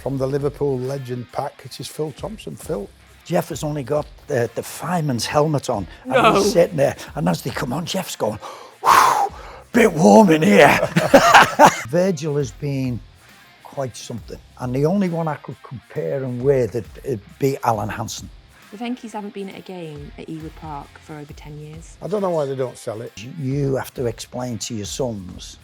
From the Liverpool legend pack, it is Phil Thompson. Phil. Jeff has only got the fireman's helmet on. And No. he's sitting there, and as they come on, Jeff's going, whew, bit warm in here. Virgil has been quite something. And the only one I could compare him with would be Alan Hansen. The Venkys haven't been at a game at Ewood Park for over 10 years. I don't know why they don't sell it. You have to explain to your sons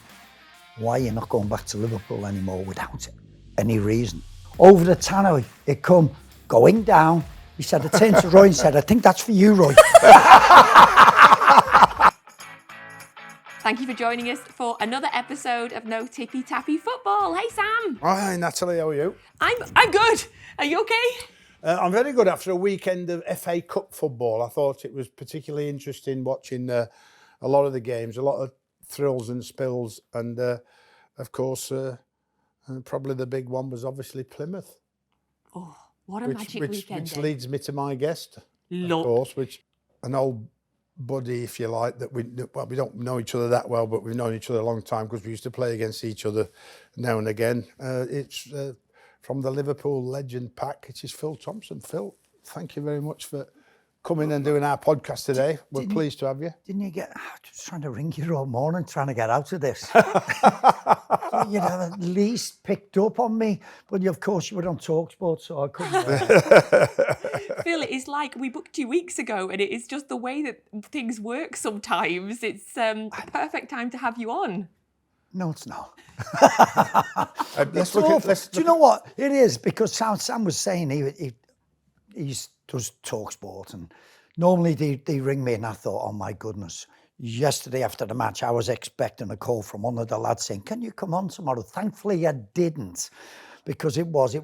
why you're not going back to Liverpool anymore without any reason. Over the tannoy, it come going down. He said, I turned to Roy and said, I think that's for you, Roy. Thank you for joining us for another episode of No Tippy Tappy Football. Hey, Sam. Hi, Natalie, how are you? I'm good. Are you okay? I'm very good. After a weekend of FA Cup football, I thought it was particularly interesting watching a lot of the games, a lot of thrills and spills, and of course, probably the big one was obviously Plymouth. Oh, what a magic weekend. Which leads me to my guest, Look. of course, which an old buddy, if you like, that we don't know each other that well, but we've known each other a long time because we used to play against each other now and again. It's from the Liverpool legend pack, it is Phil Thompson. Phil, thank you very much for coming and doing our podcast today. We're pleased to have you. Didn't you get, I was trying to ring you all morning, trying to get out of this. You'd have at least picked up on me, but of course you were on TalkSport, so I couldn't. Phil, it is like we booked 2 weeks ago, and it is just the way that things work sometimes. It's a perfect time to have you on. No, it's not. Let's Do you know what? It is, because Sam was saying he does TalkSport, and normally they ring me, and I thought, oh my goodness. Yesterday after the match, I was expecting a call from one of the lads saying, can you come on tomorrow? Thankfully, I didn't, because it was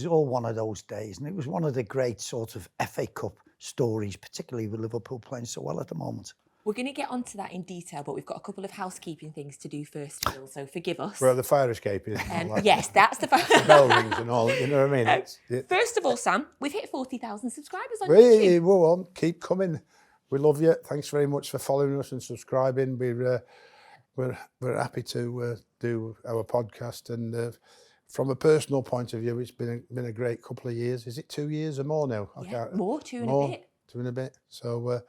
all one of those days, and it was one of the great sort of FA Cup stories, particularly with Liverpool playing so well at the moment. We're going to get onto that in detail, but we've got a couple of housekeeping things to do first, Phil, so forgive us. Where the fire escape is. And all that. Yes, that's the The bell rings and all, you know what I mean? First of all, Sam, we've hit 40,000 subscribers on YouTube. Hey, go on, keep coming. We love you. Thanks very much for following us and subscribing. We're happy to do our podcast, and from a personal point of view, it's been a great couple of years. Is it 2 years or more now? More, two and a bit. 2 and a bit. So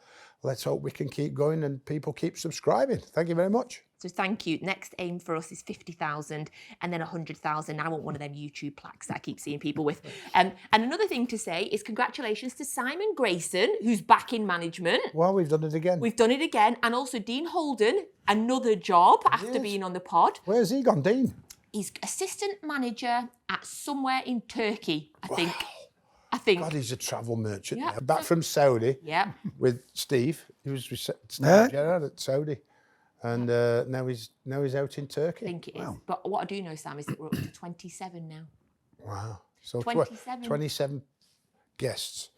let's hope we can keep going and people keep subscribing. Thank you very much. So thank you. Next aim for us is 50,000 and then 100,000. I want one of them YouTube plaques that I keep seeing people with. And another thing to say is congratulations to Simon Grayson, who's back in management. Well, we've done it again. We've done it again. And also Dean Holden, another job after being on the pod. Where's he gone, Dean? He's assistant manager at somewhere in Turkey, I think. God, he's a travel merchant. Yeah. Now. Back from Saudi with Steve. He was with Steve Gerrard at Saudi. And now he's out in Turkey. I think it is. But what I do know, Sam, is that we're up to 27 now. Wow. So 27. 27 guests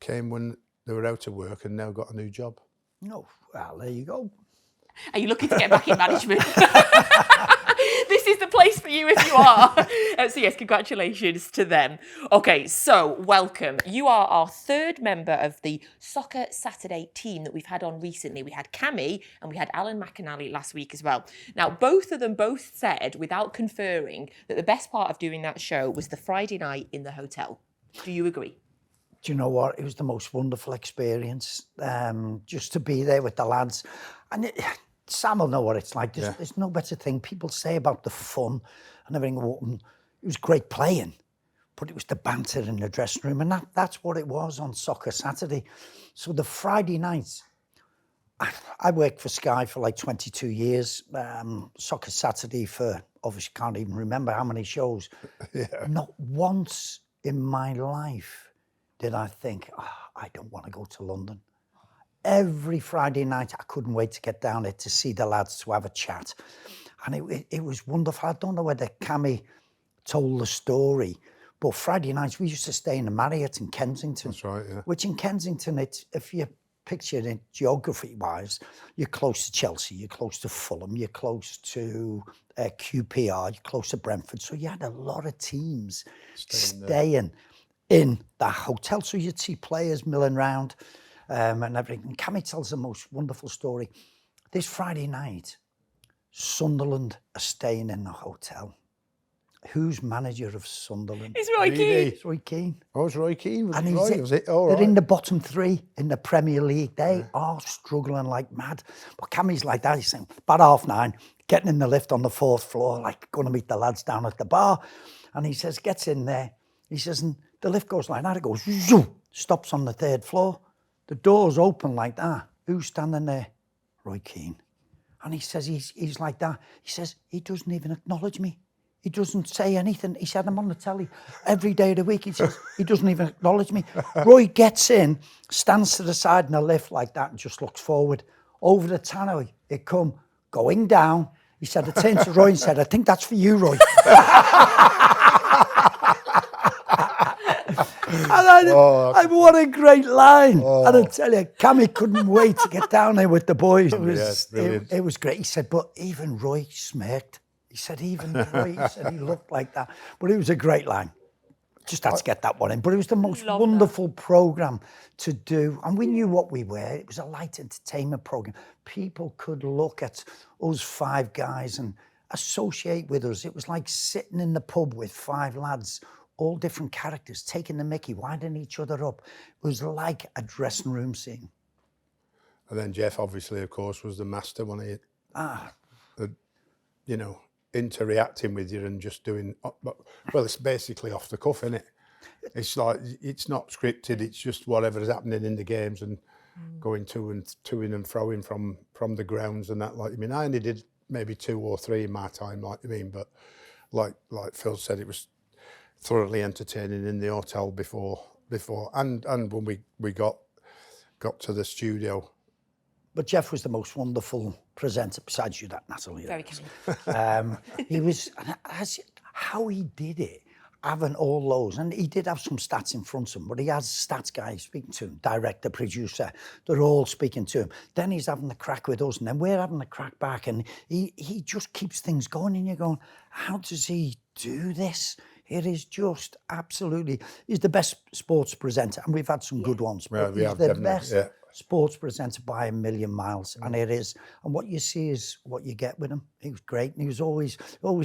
came when they were out of work and now got a new job. Oh, well, there you go. Are you looking to get back in management? This is the place for you if you are. So yes, congratulations to them. Okay, so welcome. You are our third member of the Soccer Saturday team that we've had on recently. We had Cammy and we had Alan McAnally last week as well. Now, both of them both said, without conferring, that the best part of doing that show was the Friday night in the hotel. Do you agree? Do you know what? It was the most wonderful experience, just to be there with the lads. And Sam will know what it's like. There's no better thing. People say about the fun and everything. It was great playing, but it was the banter in the dressing room. And that's what it was on Soccer Saturday. So the Friday nights, I worked for Sky for like 22 years. Soccer Saturday for, obviously can't even remember how many shows. Not once in my life did I think, I don't want to go to London. Every Friday night, I couldn't wait to get down there to see the lads, to have a chat. And it was wonderful. I don't know whether Cammy told the story, but Friday nights, we used to stay in the Marriott in Kensington. That's right, yeah. Which in Kensington, if you picture it geography-wise, you're close to Chelsea, you're close to Fulham, you're close to QPR, you're close to Brentford. So you had a lot of teams staying in that hotel. So you'd see players milling around. And everything. Cammy tells the most wonderful story. This Friday night, Sunderland are staying in the hotel. who's manager of Sunderland? It's Roy Keane. It's Roy Keane. Oh, it was Roy Keane. Was And it he's Roy? Was it? Oh, they're right. in the bottom 3 in the Premier League. They are struggling like mad. But Cammy's like that. He's saying, about 9:30, getting in the lift on the 4th floor, like going to meet the lads down at the bar. And he says, gets in there. He says, and the lift goes like that. It goes, zoom, stops on the 3rd floor. The doors open like that. Who's standing there? Roy Keane. And he says, he's like that. He says, he doesn't even acknowledge me. He doesn't say anything. He said, I'm on the telly every day of the week. He says, he doesn't even acknowledge me. Roy gets in, stands to the side in the lift like that and just looks forward. Over the tannoy, it come going down. He said, I turned to Roy and said, I think that's for you, Roy. And what a great line. And I tell you, Cammy couldn't wait to get down there with the boys. It was great. He said, but even Roy smirked. He said, even Roy, he said he looked like that. But it was a great line. Just had to get that one in. But it was the most wonderful programme to do. And we knew what we were. It was a light entertainment programme. People could look at us 5 guys and associate with us. It was like sitting in the pub with 5 lads, all different characters, taking the mickey, winding each other up. It was like a dressing room scene. And then Jeff, obviously, of course, was the master when he, you know, interacting with you and just doing, well, it's basically off the cuff, isn't it? It's like, it's not scripted, it's just whatever is happening in the games and going to and froing from the grounds and that. Like, I mean, I only did maybe 2 or 3 in my time, like I mean, but like Phil said, it was thoroughly entertaining in the hotel before and when we got to the studio. But Jeff was the most wonderful presenter, besides you, that Natalie. Very kind. He was, how he did it, having all those, and he did have some stats in front of him, but he has stats guys speaking to him, director, producer, they're all speaking to him. Then he's having the crack with us, and then we're having the crack back, and he just keeps things going, and you're going, how does he do this? It is just absolutely, he's the best sports presenter, and we've had some good ones, but he's the best sports presenter by a million miles, and it is. And what you see is what you get with him. He was great, and he was always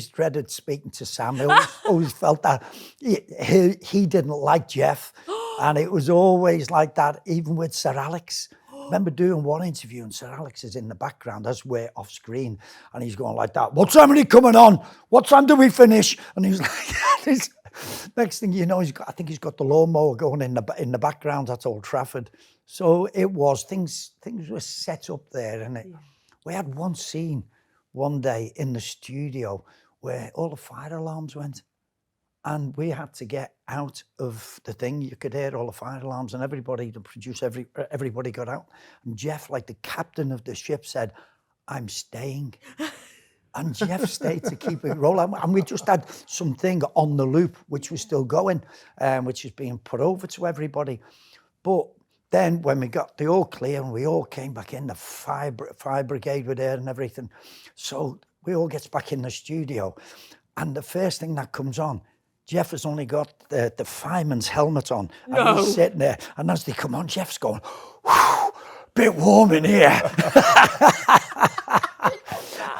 dreaded speaking to Sam. He always felt that he didn't like Jeff, and it was always like that, even with Sir Alex. I remember doing one interview and Sir Alex is in the background as we're off screen and he's going like that, what time are you coming on? What time do we finish? And he was like, next thing you know, I think he's got the lawnmower going in the background at Old Trafford. So it was, things were set up there. And we had one scene one day in the studio where all the fire alarms went. And we had to get out of the thing. You could hear all the fire alarms and everybody, the producer, everybody got out. And Jeff, like the captain of the ship, said, I'm staying. And Jeff stayed to keep it rolling. And we just had something on the loop, which was still going, which is being put over to everybody. But then when we got the all clear and we all came back in, the fire brigade were there and everything. So we all gets back in the studio. And the first thing that comes on, Jeff has only got the fireman's helmet on. And he's sitting there. And as they come on, Jeff's going, whew, bit warm in here.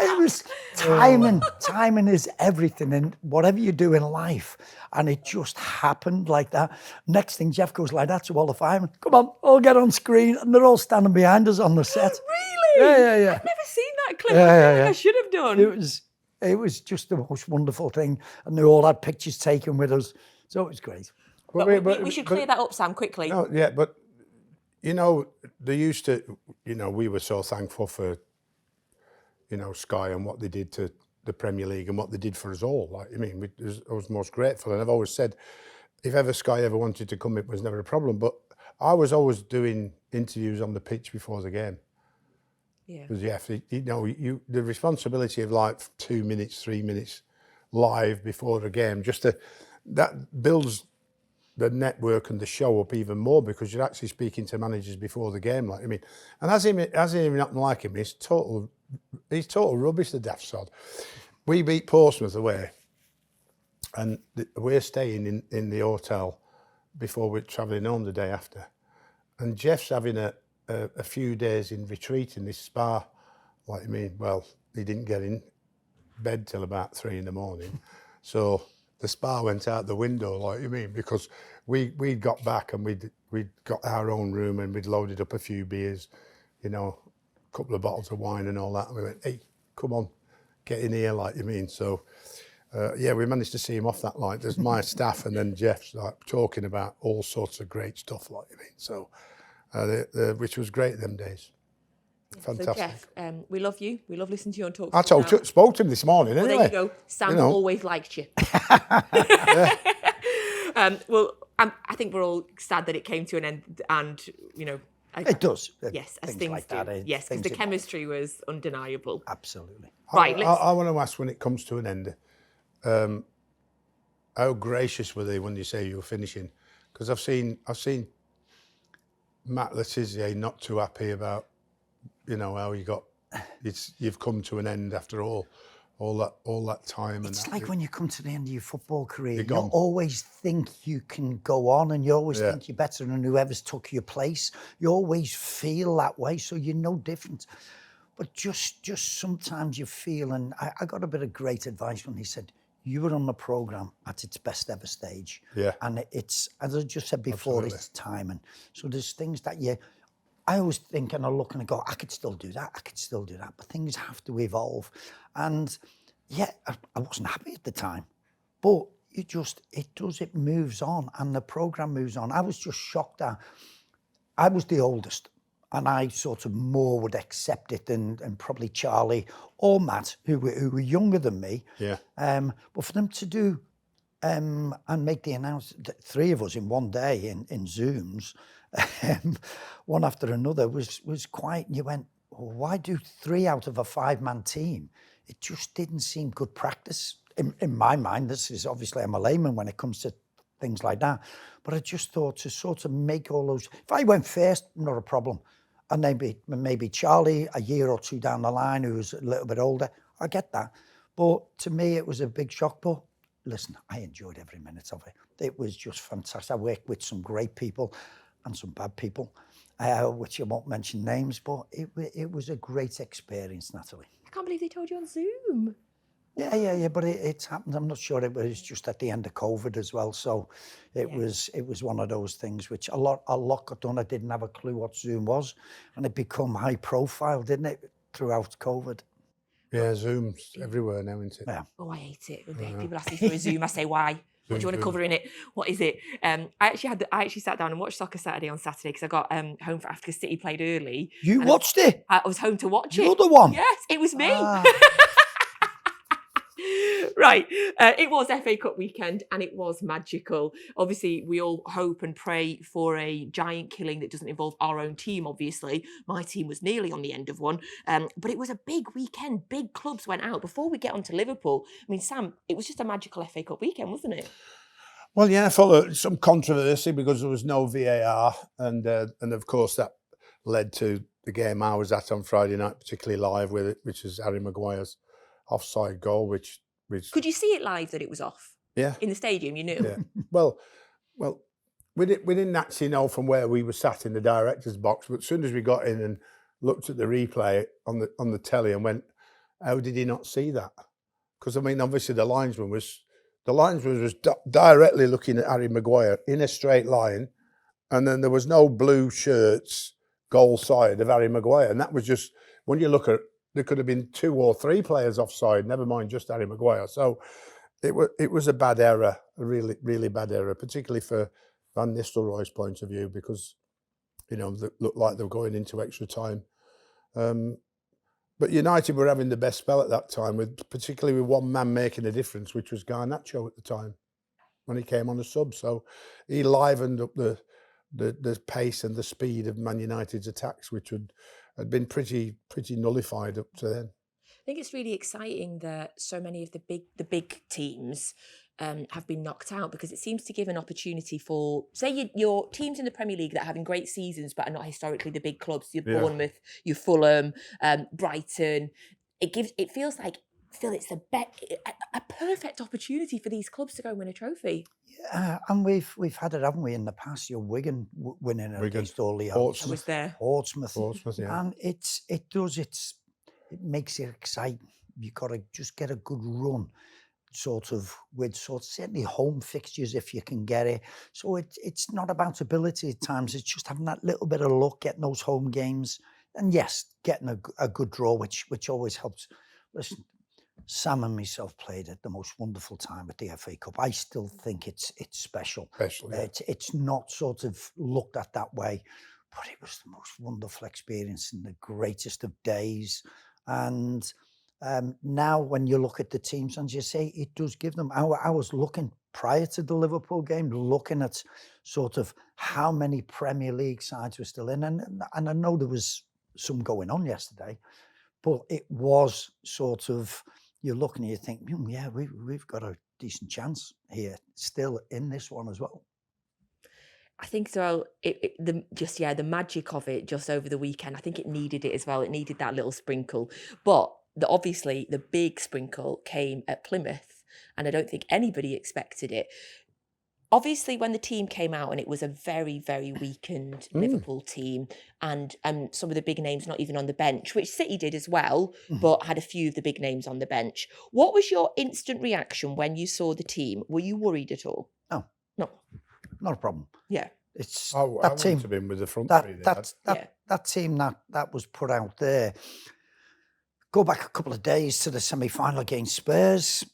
It was timing. Timing is everything. And whatever you do in life. And it just happened like that. Next thing, Jeff goes like that to all the firemen. Come on, all get on screen. And they're all standing behind us on the set. Really? Yeah. I've never seen that clip. I should have done. It was just the most wonderful thing. And they all had pictures taken with us. So it was great. But we should clear that up, Sam, quickly. No, yeah, but, you know, they used to, you know, we were so thankful for, you know, Sky and what they did to the Premier League and what they did for us all. Like, I mean, I was most grateful. And I've always said, if ever Sky ever wanted to come, it was never a problem. But I was always doing interviews on the pitch before the game. Yeah. Because you know, the responsibility of like 2 minutes, 3 minutes live before the game, that builds the network and the show up even more because you're actually speaking to managers before the game. Like, I mean, and as him not like him, he's total rubbish, the daft sod. We beat Portsmouth away, and we're staying in the hotel before we're travelling home the day after, and Jeff's having a few days in retreat in this spa. Like, I mean, well, he didn't get in bed till about 3 in the morning. So the spa went out the window, like you mean, because we got back and we'd got our own room and we'd loaded up a few beers, you know, a couple of bottles of wine and all that. And we went, hey, come on, get in here, like you mean. So, yeah, we managed to see him off that light. There's my staff and then Jeff's like talking about all sorts of great stuff, like you mean. So, which was great them days. Fantastic. So Jeff, we love you. We love listening to you on Talk. I spoke to him this morning. Well, anyway. there you go. Sam always liked you. Well, I think we're all sad that it came to an end, and you know, it does. Yes, as things things like do. that. Yes, because the chemistry was undeniable. Absolutely. Right. I want to ask, when it comes to an end, how gracious were they when you say you were finishing? Because I've seen Matt Letizia not too happy about, you know, how you've come to an end after all that time. It's like when you come to the end of your football career, You're you always think you can go on, and you always think you're better than whoever's took your place. You always feel that way, so you're no different. But just sometimes you feel, and I got a bit of great advice when he said, you were on the programme at its best ever stage. Yeah. And it's, as I just said before, Absolutely. it's timing. So there's things that I always think and I look and I go, I could still do that, but things have to evolve. And yeah, I wasn't happy at the time, but it moves on, and the programme moves on. I was just shocked that I was the oldest, and I sort of more would accept it than probably Charlie or Matt, who were younger than me. Yeah. But for them to do and make the announcement, three of us in one day in Zooms, one after another, was quite. And you went, well, why do 3 out of a 5-man team? It just didn't seem good practice in my mind. This is obviously, I'm a layman when it comes to things like that, but I just thought to sort of make all those. If I went first, not a problem. And maybe Charlie a year or two down the line, who was a little bit older, I get that. But to me, it was a big shock. But listen, I enjoyed every minute of it. It was just fantastic. I worked with some great people and some bad people, which I won't mention names, but it was a great experience, Natalie. I can't believe they told you on Zoom. Yeah, but it's happened. I'm not sure it was just at the end of COVID as well. So it was one of those things which a lot got done. I didn't have a clue what Zoom was, and it become high profile, didn't it, throughout COVID? Yeah, Zoom's everywhere now, isn't it? Yeah. Oh, I hate it. When people ask me for a Zoom, I say, why? What do you want to cover in it? What is it? I actually sat down and watched Soccer Saturday on Saturday because I got home after City played early. You watched it? I was home to watch it. You're the one? Yes, it was me. Ah. Right. It was FA Cup weekend and it was magical. Obviously, we all hope and pray for a giant killing that doesn't involve our own team, obviously. My team was nearly on the end of one. But it was a big weekend. Big clubs went out. Before we get on to Liverpool, I mean, Sam, it was just a magical FA Cup weekend, wasn't it? Well, yeah, full some controversy because there was no VAR. And of course, that led to the game I was at on Friday night, particularly live with it, which is Harry Maguire's offside goal, which could you see it live that it was off? Yeah. In the stadium, you knew? Yeah. Well, we didn't actually know from where we were sat in the director's box, but as soon as we got in and looked at the replay on the telly and went, how did he not see that? Because, I mean, obviously the linesman was directly looking at Harry Maguire in a straight line, and then there was no blue shirts goal side of Harry Maguire. And that was just, when you look at, there could have been 2 or 3 players offside, never mind just Harry Maguire. So it was a bad error, a really, really bad error, particularly for Van Nistelrooy's point of view, because, you know, they looked like they were going into extra time. But United were having the best spell at that time, particularly with one man making a difference, which was Garnacho at the time when he came on a sub. So he livened up the pace and the speed of Man United's attacks, which had been pretty nullified up to then. I think it's really exciting that so many of the big teams have been knocked out, because it seems to give an opportunity for, say, your teams in the Premier League that are having great seasons but are not historically the big clubs, your Bournemouth, your Fulham, Brighton. It feels like, Phil, it's a perfect opportunity for these clubs to go and win a trophy. Yeah, and we've had it, haven't we, in the past? Your Wigan winning against all the odds. I was there. Portsmouth, yeah. And it makes it exciting. You got to just get a good run, with certainly home fixtures if you can get it. So it's not about ability at times. It's just having that little bit of luck, getting those home games, and yes, getting a good draw, which always helps. Listen, Sam and myself played at the most wonderful time at the FA Cup. I still think it's special. Special, yeah. It's not sort of looked at that way, but it was the most wonderful experience and the greatest of days. And now when you look at the teams, and you say it does give them, I was looking prior to the Liverpool game, looking at sort of how many Premier League sides were still in. And I know there was some going on yesterday, but it was sort of, you're looking and you think, yeah, we've got a decent chance here still in this one as well. I think so. The magic of it just over the weekend, I think it needed it as well. It needed that little sprinkle. But obviously the big sprinkle came at Plymouth, and I don't think anybody expected it. Obviously, when the team came out and it was a very, very weakened Liverpool team, and some of the big names not even on the bench, which City did as well, but had a few of the big names on the bench. What was your instant reaction when you saw the team? Were you worried at all? No. Not a problem. Yeah. It's I that wouldn't team have been with the front that three there. that team that was put out there. Go back a couple of days to the semi-final against Spurs.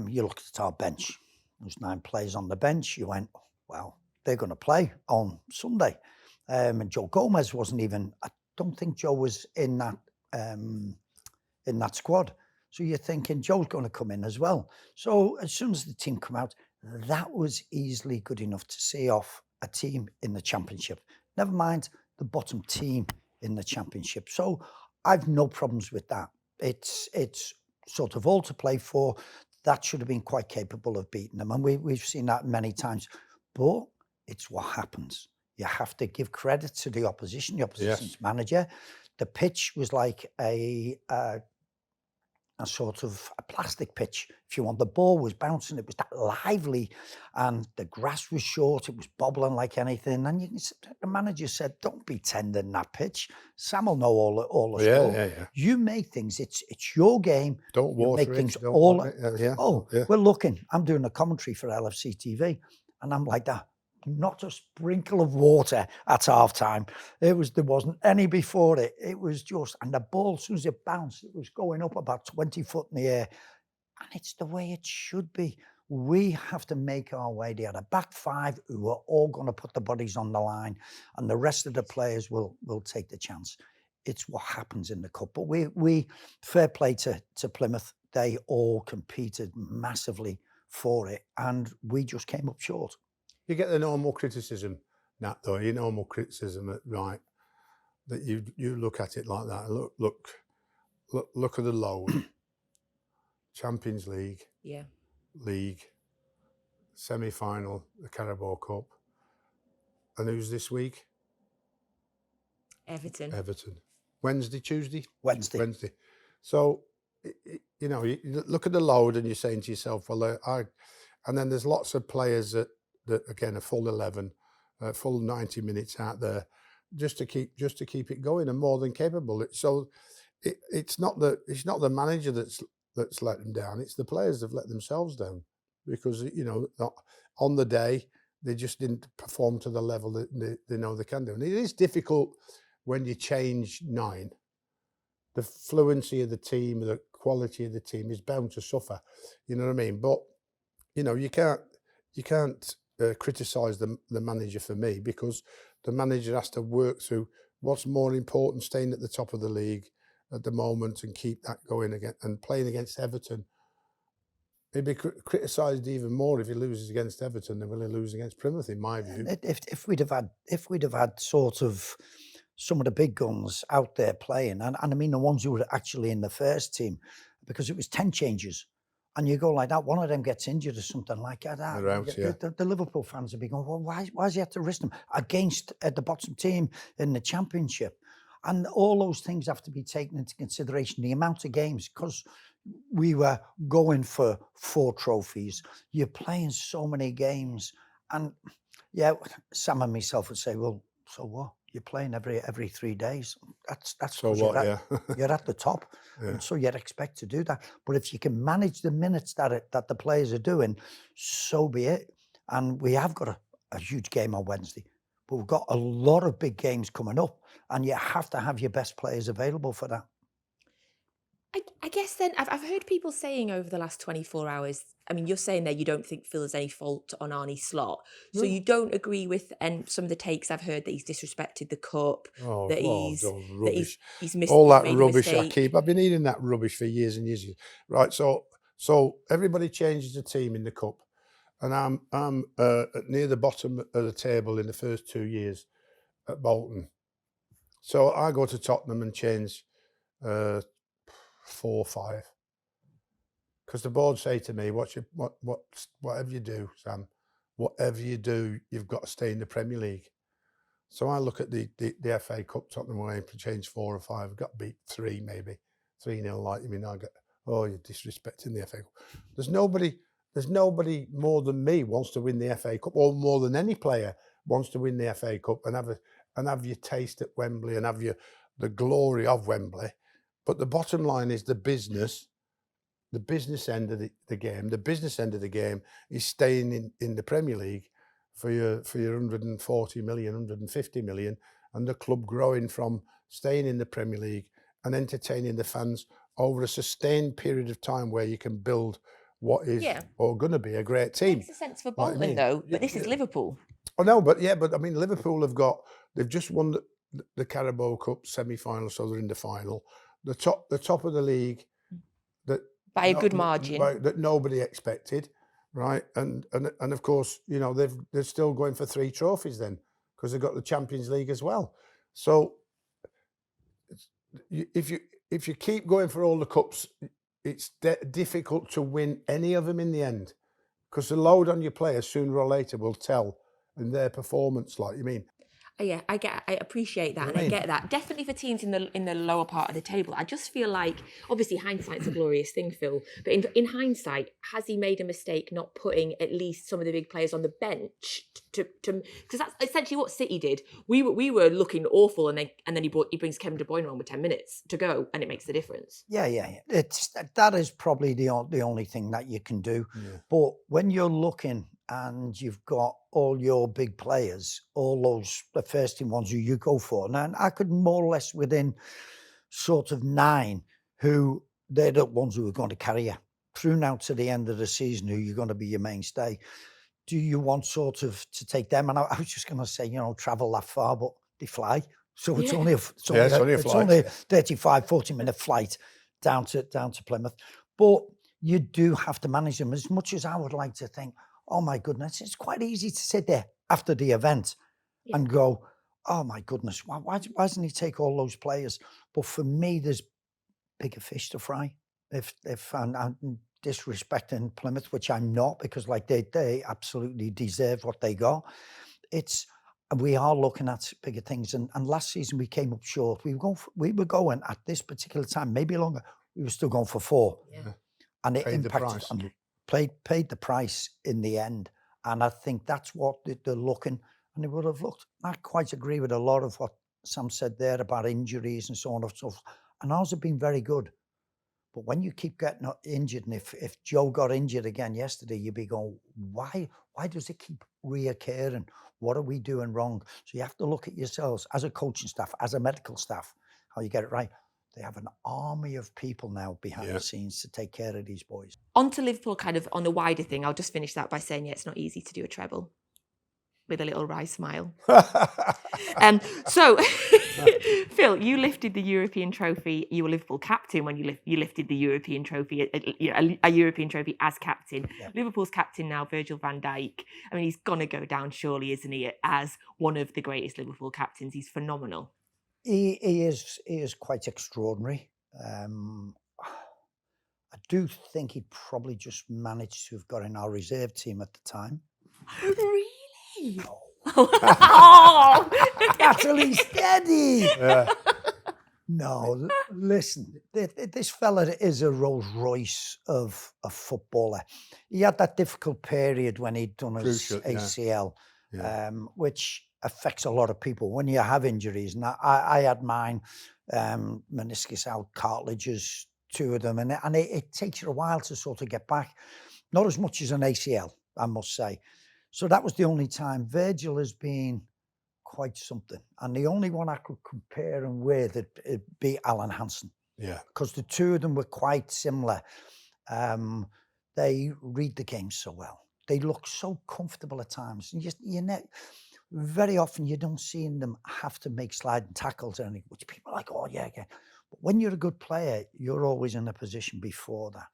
You looked at our bench. There's 9 players on the bench. You went, well, they're going to play on Sunday. And Joe Gomez wasn't even. I don't think Joe was in that squad. So you're thinking Joe's going to come in as well. So as soon as the team come out, that was easily good enough to see off a team in the Championship. Never mind the bottom team in the Championship. So I've no problems with that. It's sort of all to play for. That should have been quite capable of beating them. And we've seen that many times. But it's what happens. You have to give credit to the opposition's manager. The pitch was like a sort of a plastic pitch, if you want. The ball was bouncing, it was that lively, and the grass was short, it was bobbling like anything. And the manager said, don't be tending that pitch. Sam will know all the score. Yeah. You make things, it's your game. Don't you water make things it. Don't all. want it. Yeah. We're looking. I'm doing a commentary for LFC TV, and I'm like that. Not a sprinkle of water at half time. There wasn't any before it. It was just, and the ball, as soon as it bounced, it was going up about 20 foot in the air. And it's the way it should be. We have to make our way. They had a back 5 who are all going to put the bodies on the line, and the rest of the players will take the chance. It's what happens in the cup. But we fair play to Plymouth. They all competed massively for it, and we just came up short. You get the normal criticism, Nat, though. Your normal criticism, that you look at it like that. Look at the load. Champions League. Yeah. League. Semi-final, the Carabao Cup. And who's this week? Everton. Tuesday? Wednesday. So, you look at the load and you're saying to yourself, well, and then there's lots of players that again, a full 11, full 90 minutes out there, just to keep it going, and more than capable. It's not the manager that's let them down. It's the players that've let themselves down, because on the day they just didn't perform to the level that they know they can do. And it is difficult when you change 9. The fluency of the team, the quality of the team is bound to suffer. You know what I mean? But you can't criticise the manager for me, because the manager has to work through what's more important, staying at the top of the league at the moment and keep that going again, and playing against Everton. He'd be criticised even more if he loses against Everton than will he lose against Plymouth, in my view. If we'd have had sort of some of the big guns out there playing, and I mean the ones who were actually in the first team, because it was 10 changes. And you go like that, one of them gets injured or something like that. The Liverpool fans would be going, well, why has he had to risk them against the bottom team in the Championship? And all those things have to be taken into consideration. The amount of games, because we were going for 4 trophies. You're playing so many games. And yeah, Sam and myself would say, well, so what? You're playing every 3 days. That's So 'cause what? you're at the top, and so you'd expect to do that. But if you can manage the minutes that the players are doing, so be it. And we have got a huge game on Wednesday, but we've got a lot of big games coming up, and you have to have your best players available for that. I guess then I've heard people saying over the last 24 hours, I mean, you're saying there you don't think Phil has any fault on Arnie's slot. So you don't agree with and some of the takes I've heard that he's disrespected the cup, that he's rubbish. he's missed All that made a rubbish mistake. I've been eating that rubbish for years and years. Right, so everybody changes the team in the cup, and I'm near the bottom of the table in the first 2 years at Bolton. So I go to Tottenham and change 4 or 5. Because the board say to me, whatever you do, Sam, whatever you do, you've got to stay in the Premier League. So I look at the FA Cup, Tottenham away, to change 4 or 5. Got beat 3, maybe 3-0. Like, I mean, I get, oh, you're disrespecting the FA Cup. There's nobody more than me wants to win the FA Cup, or more than any player wants to win the FA Cup and have your taste at Wembley and have the glory of Wembley. But the bottom line is the business end of the game. The business end of the game is staying in the Premier League for your 140 million, 150 million, and the club growing from staying in the Premier League and entertaining the fans over a sustained period of time where you can build what is or going to be a great team. Makes sense for Bolton though, but this is Liverpool. Oh no, but I mean, Liverpool they've just won the Carabao Cup semi-final, so they're in the final. The top of the league By a good margin. That nobody expected, right? And of course, you know, they're still going for 3 trophies then, because they've got the Champions League as well. So if you keep going for all the cups, it's difficult to win any of them in the end, because the load on your players sooner or later will tell in their performance. Like, you mean? Yeah, I appreciate that, and I get that. Definitely for teams in the lower part of the table, I just feel like, obviously hindsight's a glorious thing, Phil. But in hindsight, has he made a mistake not putting at least some of the big players on the bench to because that's essentially what City did. We were looking awful, and then he brings Kevin De Bruyne on with 10 minutes to go, and it makes the difference. Yeah. That is probably the only thing that you can do. Yeah. But when you're looking and you've got all your big players, all those, the first team ones who you go for. And I could more or less within sort of 9 who they're the ones who are going to carry you through now to the end of the season, who you're going to be your mainstay. Do you want sort of to take them? And I was just going to say, you know, travel that far, but they fly. So it's only a it's only a 35, 40-minute flight down to Plymouth. But you do have to manage them. As much as I would like to think, oh my goodness, it's quite easy to sit there after the event and go, oh my goodness, why doesn't he take all those players? But for me, there's bigger fish to fry. If I'm disrespecting Plymouth, which I'm not, because like they absolutely deserve what they got. We are looking at bigger things. And last season we came up short. We were going at this particular time, maybe longer, we were still going for 4. Yeah. And it impacted on paid the price in the end. And I think that's what they're looking, and they would have looked. I quite agree with a lot of what Sam said there about injuries and so on and so forth. And ours have been very good. But when you keep getting injured, and if Joe got injured again yesterday, you'd be going, why does it keep reoccurring? What are we doing wrong? So you have to look at yourselves as a coaching staff, as a medical staff, how you get it right. They have an army of people now behind the scenes to take care of these boys. On to Liverpool, kind of on the wider thing, I'll just finish that by saying, it's not easy to do a treble, with a little wry smile. So, Phil, you lifted the European trophy. You were Liverpool captain when you lifted the European trophy, a European trophy as captain. Yeah. Liverpool's captain now, Virgil van Dijk. I mean, he's going to go down, surely, isn't he, as one of the greatest Liverpool captains. He's phenomenal. He is quite extraordinary. I do think he probably just managed to have got in our reserve team at the time. Really? No. Oh, Natalie, steady. Yeah. No, listen, this fella is a Rolls Royce of a footballer. He had that difficult period when he'd done his ACL, which affects a lot of people when you have injuries. And I had mine, meniscus out, cartilages, 2 of them, and it takes you a while to sort of get back. Not as much as an ACL, I must say. So that was the only time. Virgil has been quite something. And the only one I could compare him with it'd be Alan Hansen. Yeah. Because the 2 of them were quite similar. They read the game so well. They look so comfortable at times. And very often you don't see them have to make sliding tackles or anything, which people are like, oh, yeah. But when you're a good player, you're always in a position before that.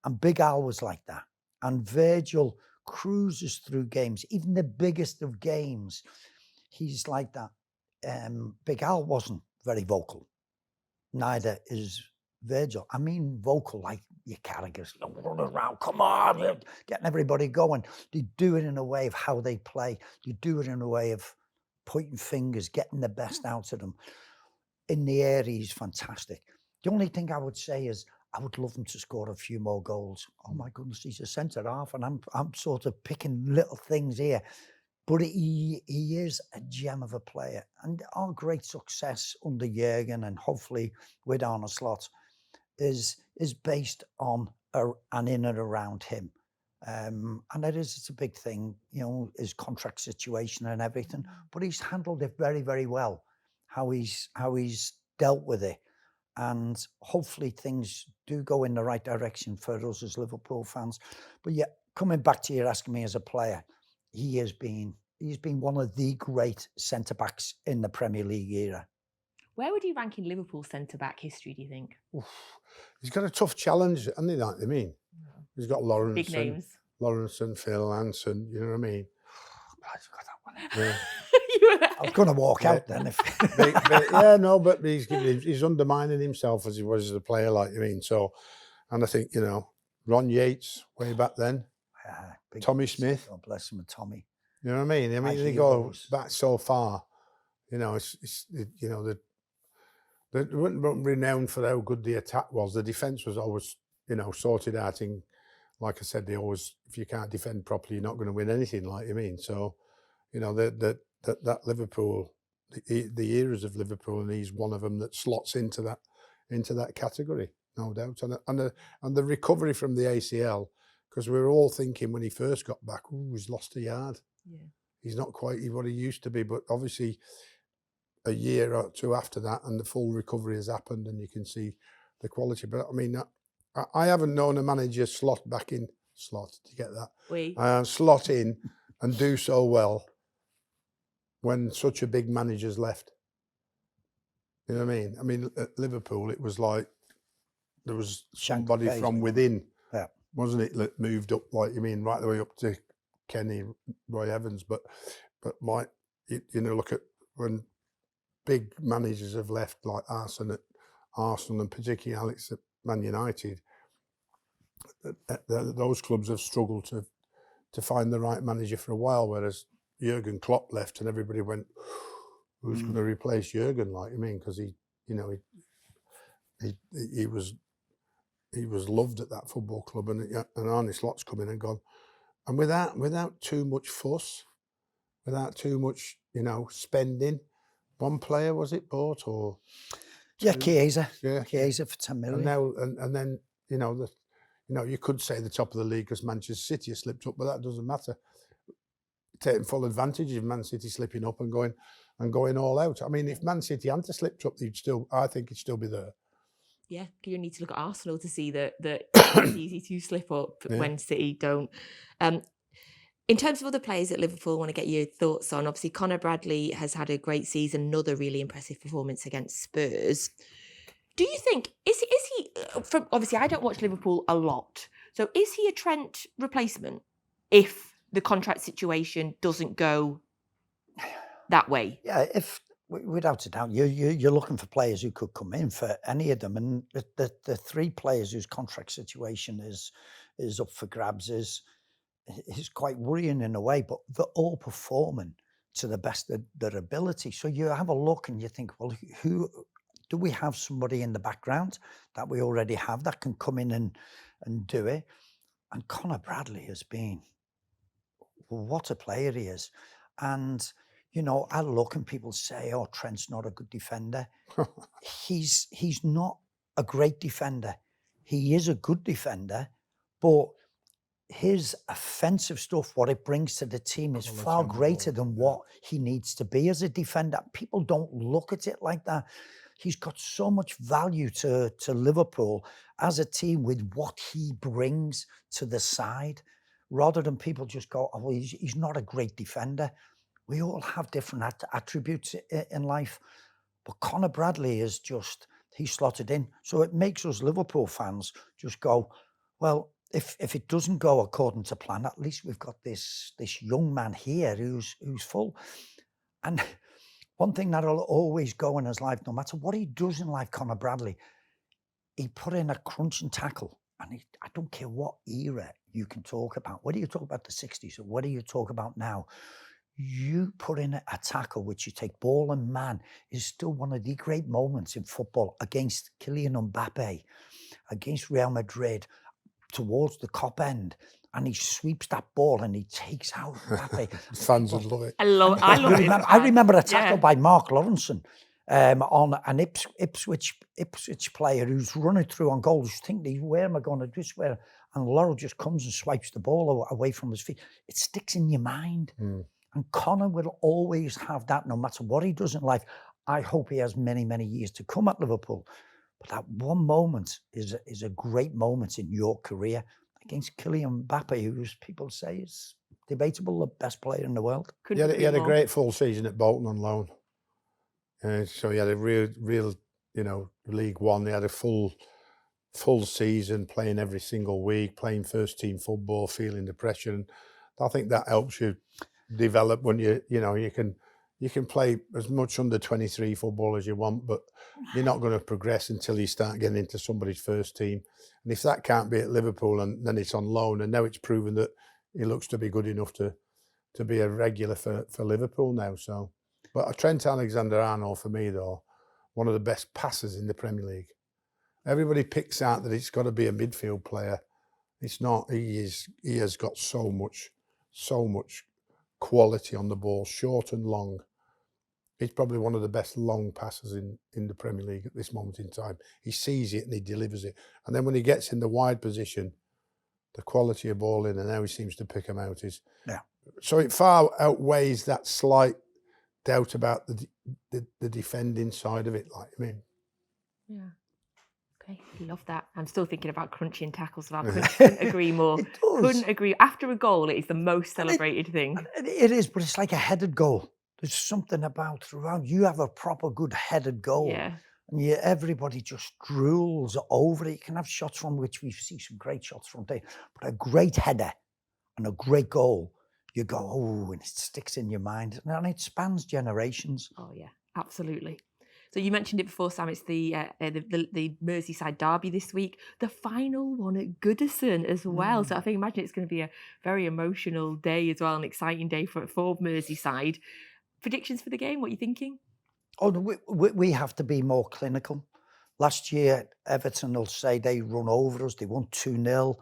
And Big Al was like that. And Virgil cruises through games, even the biggest of games. He's like that. Big Al wasn't very vocal. Neither is Virgil. I mean vocal, like your Carragher's running around, come on, getting everybody going. They do it in a way of how they play. They do it in a way of pointing fingers, getting the best out of them. In the air, he's fantastic. The only thing I would say is I would love him to score a few more goals. Oh my goodness, he's a centre half, and I'm sort of picking little things here. But he is a gem of a player. And our great success under Jurgen, and hopefully with Arne Slot, is based on and in and around him. And it's a big thing, his contract situation and everything. But he's handled it very, very well, how he's dealt with it. And hopefully things do go in the right direction for us as Liverpool fans. But yeah, coming back to you asking me as a player, he's been one of the great centre-backs in the Premier League era. Where would you rank in Liverpool centre-back history, do you think? Oof. He's got a tough challenge, hasn't he, that, I mean? He's got Lawrence. Big names. Lawrence and Phil, Hansen, you know what I mean? I've got that one. Yeah. I was going to walk out then. But he's undermining himself as he was as a player, like you mean. So, and I think, Ron Yates, way back then, Tommy Smith. God bless him, and Tommy. You know what I mean? I mean, they go back so far. They weren't renowned for how good the attack was. The defence was always, sorted out. In, like I said, they always, if you can't defend properly, you're not going to win anything. Like you mean. So, that Liverpool, the eras of Liverpool, and he's one of them that slots into that category, no doubt. And the recovery from the ACL, because we were all thinking when he first got back, he's lost a yard. Yeah. He's not quite what he used to be, but obviously a year or 2 after that, and the full recovery has happened, and you can see the quality. But I mean, I haven't known a manager slot in. Do you get that? Slot in and do so well when such a big manager's left. You know what I mean? I mean, at Liverpool, it was like there was somebody from within, wasn't it, that moved up, like you mean, right the way up to Kenny, Roy Evans. But look at when big managers have left, like Arsene at Arsenal, and particularly Alex at Man United, those clubs have struggled to find the right manager for a while, whereas Jurgen Klopp left and everybody went, who's going to replace Jurgen, like you mean, because he was loved at that football club, and Arne Slot's come in and gone, and without too much fuss, without too much spending. One player was it bought, or Chiesa for 10 million. And now and then you could say the top of the league because Manchester City has slipped up, but that doesn't matter. Taking full advantage of Man City slipping up and going all out. I mean, if Man City hadn't slipped up, I think it'd still be there. Yeah, you need to look at Arsenal to see that it's easy to slip up when City don't. In terms of other players at Liverpool, I want to get your thoughts on. Obviously, Conor Bradley has had a great season, another really impressive performance against Spurs. Do you think, is he obviously I don't watch Liverpool a lot, so is he a Trent replacement if the contract situation doesn't go that way? Yeah, without a doubt, you're looking for players who could come in for any of them, and the 3 players whose contract situation is up for grabs is quite worrying in a way, but they're all performing to the best of their ability. So you have a look and you think, well, who do we have? Somebody in the background that we already have that can come in and do it? And Conor Bradley has been, what a player he is. And You know, I look and people say, "Oh, Trent's not a good defender." He's not a great defender. He is a good defender, but his offensive stuff, what it brings to the team, is far greater than what he needs to be as a defender. People don't look at it like that. He's got so much value to Liverpool as a team with what he brings to the side, rather than people just go, "Oh, well, he's not a great defender." We all have different attributes in life, but Conor Bradley is just, he's slotted in. So it makes us Liverpool fans just go, well, if it doesn't go according to plan, at least we've got this young man here who's full. And one thing that'll always go in his life, no matter what he does in life, Conor Bradley, he put in a crunching tackle. And I don't care what era you can talk about, whether you talk about the 60s or whether you talk about now, you put in a tackle which you take ball and man is still one of the great moments in football against Kylian Mbappe, against Real Madrid, towards the cop end, and he sweeps that ball and he takes out Mbappe. Fans would love it. I love it. I remember a tackle by Mark Lawrenson on an Ipswich player who's running through on goal, just thinking, where am I going to just where? And Laurel just comes and swipes the ball away from his feet. It sticks in your mind. And Conor will always have that, no matter what he does in life. I hope he has many, many years to come at Liverpool. But that one moment is a great moment in your career against Kylian Mbappe, who people say is debatable the best player in the world. He had a great full season at Bolton on loan. So he had a real, you know, League One. He had a full season, playing every single week, playing first team football, feeling the pressure. And I think that helps you develop when you can play as much under 23 football as you want, but you're not going to progress until you start getting into somebody's first team. And if that can't be at Liverpool, and then it's on loan, and now it's proven that he looks to be good enough to be a regular for Liverpool now. So, but Trent Alexander-Arnold, for me though, one of the best passers in the Premier League. Everybody picks out that it's got to be a midfield player. It's not. He has got so much quality on the ball, short and long. He's probably one of the best long passers in the Premier League at this moment in time. He sees it and he delivers it. And then when he gets in the wide position, the quality of ball in and how he seems to pick them out is... Yeah. So it far outweighs that slight doubt about the defending side of it, like, I mean. Yeah. Okay, love that. I'm still thinking about crunching tackles. I couldn't agree more. Couldn't agree. After a goal, it is the most celebrated thing. It is, but it's like a headed goal. There's something about throughout. You have a proper good headed goal. Yeah. And everybody just drools over it. You can have shots from which we see some great shots from there, but a great header and a great goal, you go, oh, and it sticks in your mind. And it spans generations. Oh, yeah, absolutely. So you mentioned it before, Sam, it's the Merseyside Derby this week, the final one at Goodison as well. So I think, imagine it's going to be a very emotional day as well, an exciting day for Merseyside. Predictions for the game, what are you thinking? Oh, we have to be more clinical. Last year, Everton will say they run over us. They won 2-0.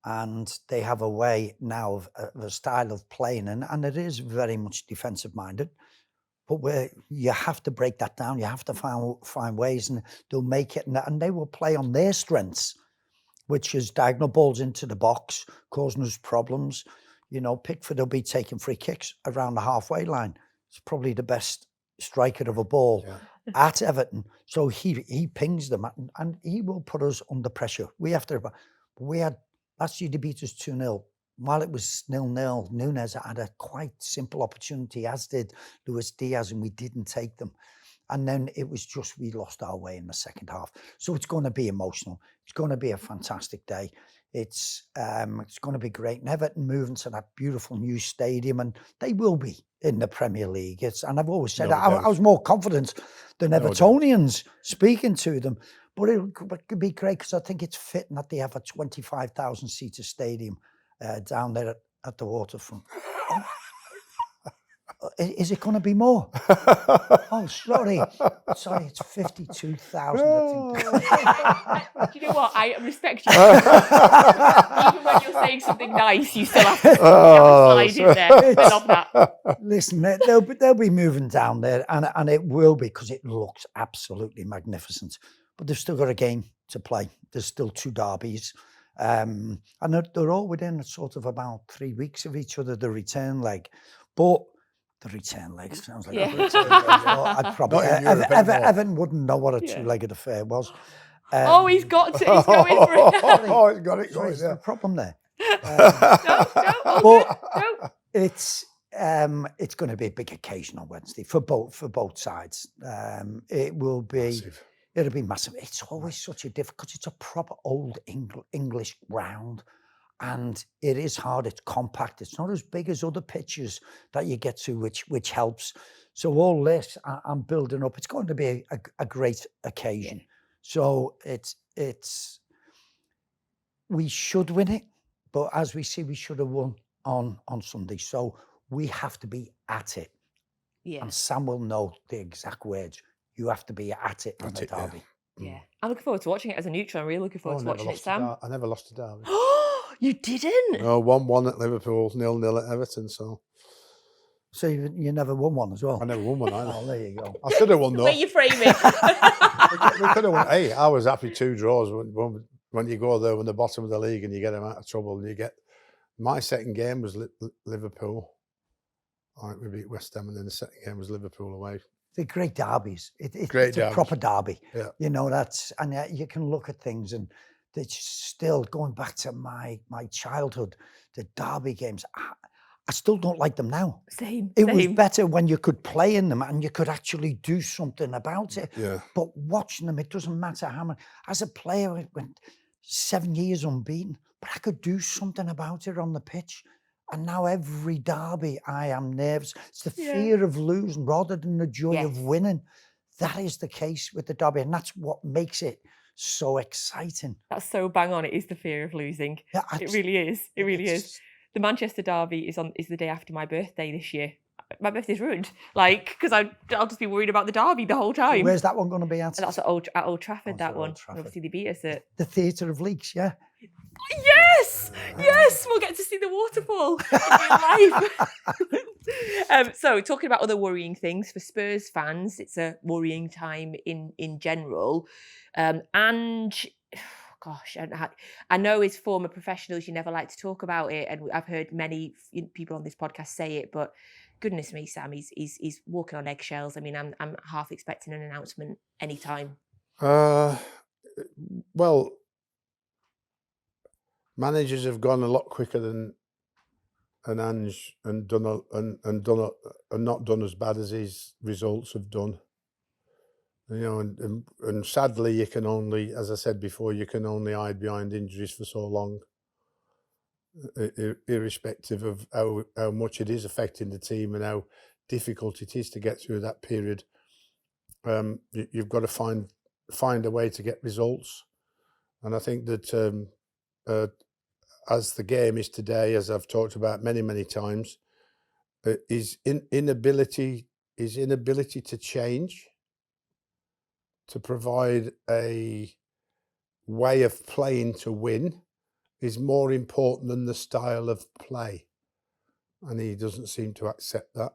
And they have a way now of a style of playing, and it is very much defensive-minded. But you have to break that down. You have to find ways, and they'll make it. And they will play on their strengths, which is diagonal balls into the box, causing us problems. You know, Pickford will be taking free kicks around the halfway line. He's probably the best striker of a ball at Everton. So he pings them, and he will put us under pressure. Last year they beat us 2-0. While it was 0-0, Nunes had a quite simple opportunity, as did Luis Diaz, and we didn't take them. And then it was just, we lost our way in the second half. So it's going to be emotional. It's going to be a fantastic day. It's going to be great. And Everton moving to that beautiful new stadium, and they will be in the Premier League. And I've always said I was more confident than Evertonians speaking to them. But it could be great, because I think it's fitting that they have a 25,000-seater stadium down there at the waterfront. Is it going to be more? Oh, sorry, it's 52,000. I think. Do you know what? I respect you. Even when you're saying something nice, you still have to slide in there. I love that. Listen, they'll be moving down there, and it will be, because it looks absolutely magnificent. But they've still got a game to play. There's still 2 derbies. And they're all within sort of about 3 weeks of each other, the return leg. But the return leg sounds like a return leg. I'd probably, Evan wouldn't know what a 2-legged affair was. He's got to. He's going for it. Oh, he's got it. So is there a problem there? No. It's going to be a big occasion on Wednesday for both sides. It will be. Massive. It'll be massive. It's always such a difficult. It's a proper old English ground, and it is hard. It's compact. It's not as big as other pitches that you get to, which helps. So all this, I'm building up. It's going to be a great occasion. So it's we should win it, but as we see, we should have won on Sunday. So we have to be at it. Yeah. And Sam will know the exact words. You have to be at it in the derby. Yeah. I'm looking forward to watching it as a neutral. I'm really looking forward to watching it, Sam. I never lost a derby. You didn't? No, 1-1 at Liverpool, 0-0 at Everton. So you never won one as well? I never won one either. Oh, there you go. I should have won though. The way you frame it. We could have won. Hey, I was happy 2 draws when you go there in the bottom of the league and you get them out of trouble and you get. My second game was Liverpool. All right, we beat West Ham, and then the second game was Liverpool away. They're great derbies. It's derbies. a proper derby. Yeah. You know, and you can look at things, and it's still going back to my childhood. The derby games, I still don't like them now. Same. It was better when you could play in them and you could actually do something about it. Yeah. But watching them, it doesn't matter how many. As a player, I went 7 years unbeaten, but I could do something about it on the pitch. And now every derby, I am nervous. It's the fear of losing rather than the joy of winning. That is the case with the derby, and that's what makes it so exciting. That's so bang on. It is the fear of losing. Yeah, it really is. It really is. The Manchester Derby is the day after my birthday this year. My birthday's ruined, because I'll just be worried about the derby the whole time. Where's that one going to be at? And that's at Old Trafford. Oh, that one. Old Trafford. Obviously, they beat us at the Theatre of Leaks. Yeah. Yes, we'll get to see the waterfall in real life. So, talking about other worrying things for Spurs fans, it's a worrying time in general. And gosh, I know as former professionals, you never like to talk about it, and I've heard many people on this podcast say it, but goodness me, Sam, he's walking on eggshells. I mean, I'm half expecting an announcement anytime. Well, managers have gone a lot quicker than Ange and not done as bad as his results have done. You know, and sadly, you can only, as I said before, you can only hide behind injuries for so long, irrespective of how much it is affecting the team and how difficult it is to get through that period. You've got to find a way to get results, and I think that as the game is today, as I've talked about many times, his inability to change, to provide a way of playing to win, is more important than the style of play. And he doesn't seem to accept that,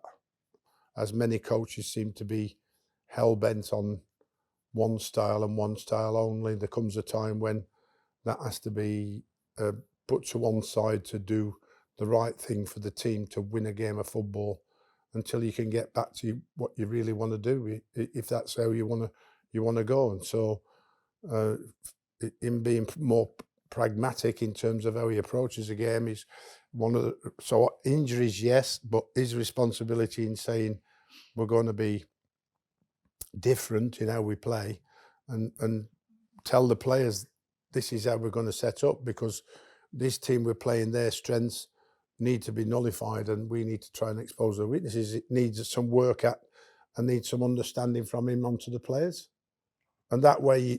as many coaches seem to be hell-bent on one style and one style only. There comes a time when that has to be put to one side to do the right thing for the team to win a game of football, until you can get back to what you really want to do, if that's how you want to go. And so him being more pragmatic in terms of how he approaches a game is one of the, so injuries, yes, but his responsibility in saying we're going to be different in how we play, and tell the players this is how we're going to set up, because this team we're playing, their strengths need to be nullified, and we need to try and expose their weaknesses. It needs some work at and needs some understanding from him onto the players, and that way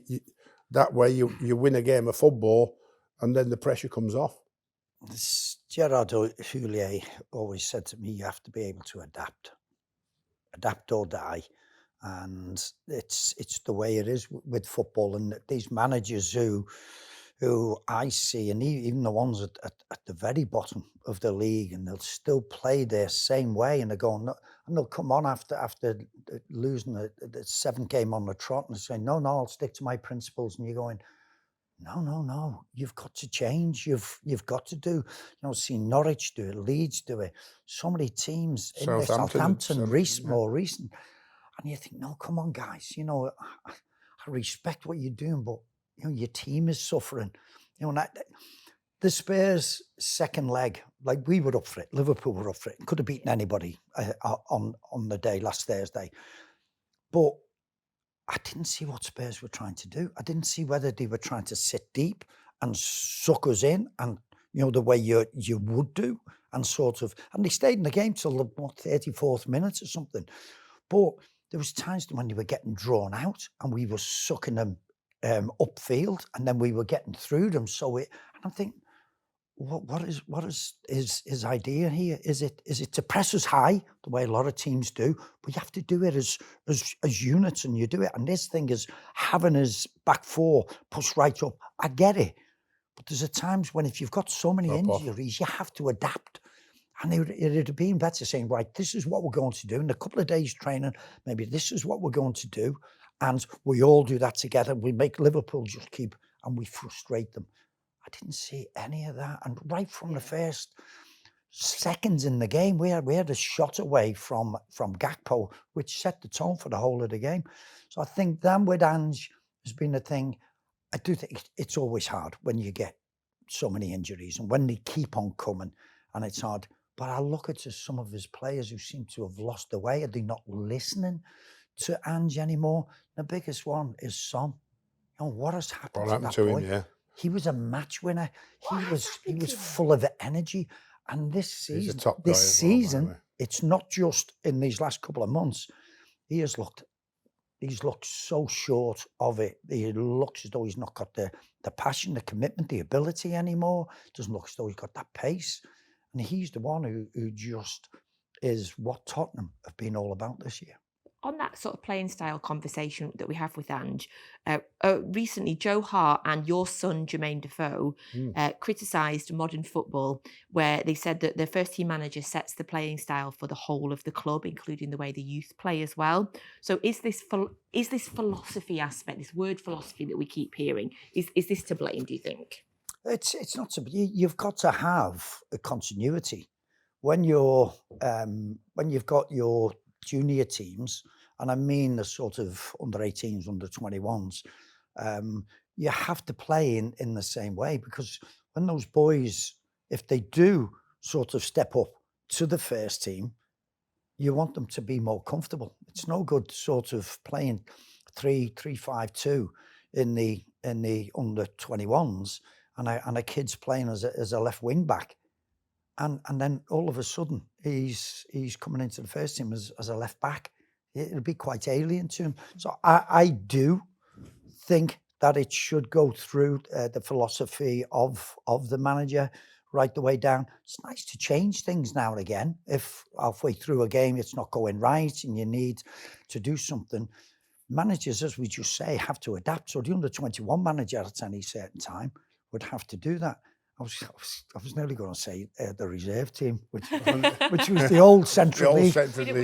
you win a game of football, and then the pressure comes off. Gerard Houllier always said to me, you have to be able to adapt. adapt or die. And it's the way it is with football. And these managers who I see, and even the ones at the very bottom of the league, and they'll still play their same way, and they're going, no, and they'll come on after losing the 7th game on the trot and say, no, I'll stick to my principles. And you're going, no, you've got to change. You've got to do, see Norwich do it, Leeds do it, so many teams, Southampton more recent. And you think, no, come on, guys, I respect what you're doing, but your team is suffering. The Spurs' second leg, like we were up for it, Liverpool were up for it, could have beaten anybody on the day last Thursday. But I didn't see what Spurs were trying to do. I didn't see whether they were trying to sit deep and suck us in, and the way you would do, and and they stayed in the game till the 34th minute or something. But there was times when they were getting drawn out, and we were sucking them upfield, and then we were getting through them. And I'm thinking, what is his idea here? Is it to press us high the way a lot of teams do? But you have to do it as units, and you do it. And this thing is having his back four push right up. I get it, but there's times when if you've got so many injuries, you have to adapt. And it'd have been better saying, right, this is what we're going to do. In a couple of days training, maybe this is what we're going to do. And we all do that together. We make Liverpool just keep, and we frustrate them. I didn't see any of that. And right from the first seconds in the game, we had a shot away from Gakpo, which set the tone for the whole of the game. So I think then with Ange has been a thing. I do think it's always hard when you get so many injuries and when they keep on coming, and it's hard. But I look at some of his players who seem to have lost their way. Are they not listening to Ange anymore? The biggest one is Son. What has happened to that boy? Him, yeah. He was a match winner. He was full of energy. And this season, it's not just in these last couple of months. He's looked so short of it. He looks as though he's not got the passion, the commitment, the ability anymore. Doesn't look as though he's got that pace. And he's the one who just is what Tottenham have been all about this year. On that sort of playing style conversation that we have with Ange, recently Joe Hart and your son Jermaine Defoe criticised modern football, where they said that the first team manager sets the playing style for the whole of the club, including the way the youth play as well. So is this philosophy aspect, this word philosophy that we keep hearing, is this to blame, do you think? It's not to be. You've got to have a continuity when you've got your junior teams, and I mean the sort of under 18s, under 21s. You have to play in the same way, because when those boys, if they do sort of step up to the first team, you want them to be more comfortable. It's no good sort of playing 3-5-2 in the under 21s. And a kid's playing as a left wing back, and then all of a sudden he's coming into the first team as a left back. It'll be quite alien to him. So I do think that it should go through the philosophy of the manager right the way down. It's nice to change things now and again. If halfway through a game it's not going right and you need to do something, managers, as we just say, have to adapt. So the under 21 manager at any certain time would have to do that. I was nearly going to say the reserve team, which was the old Central League,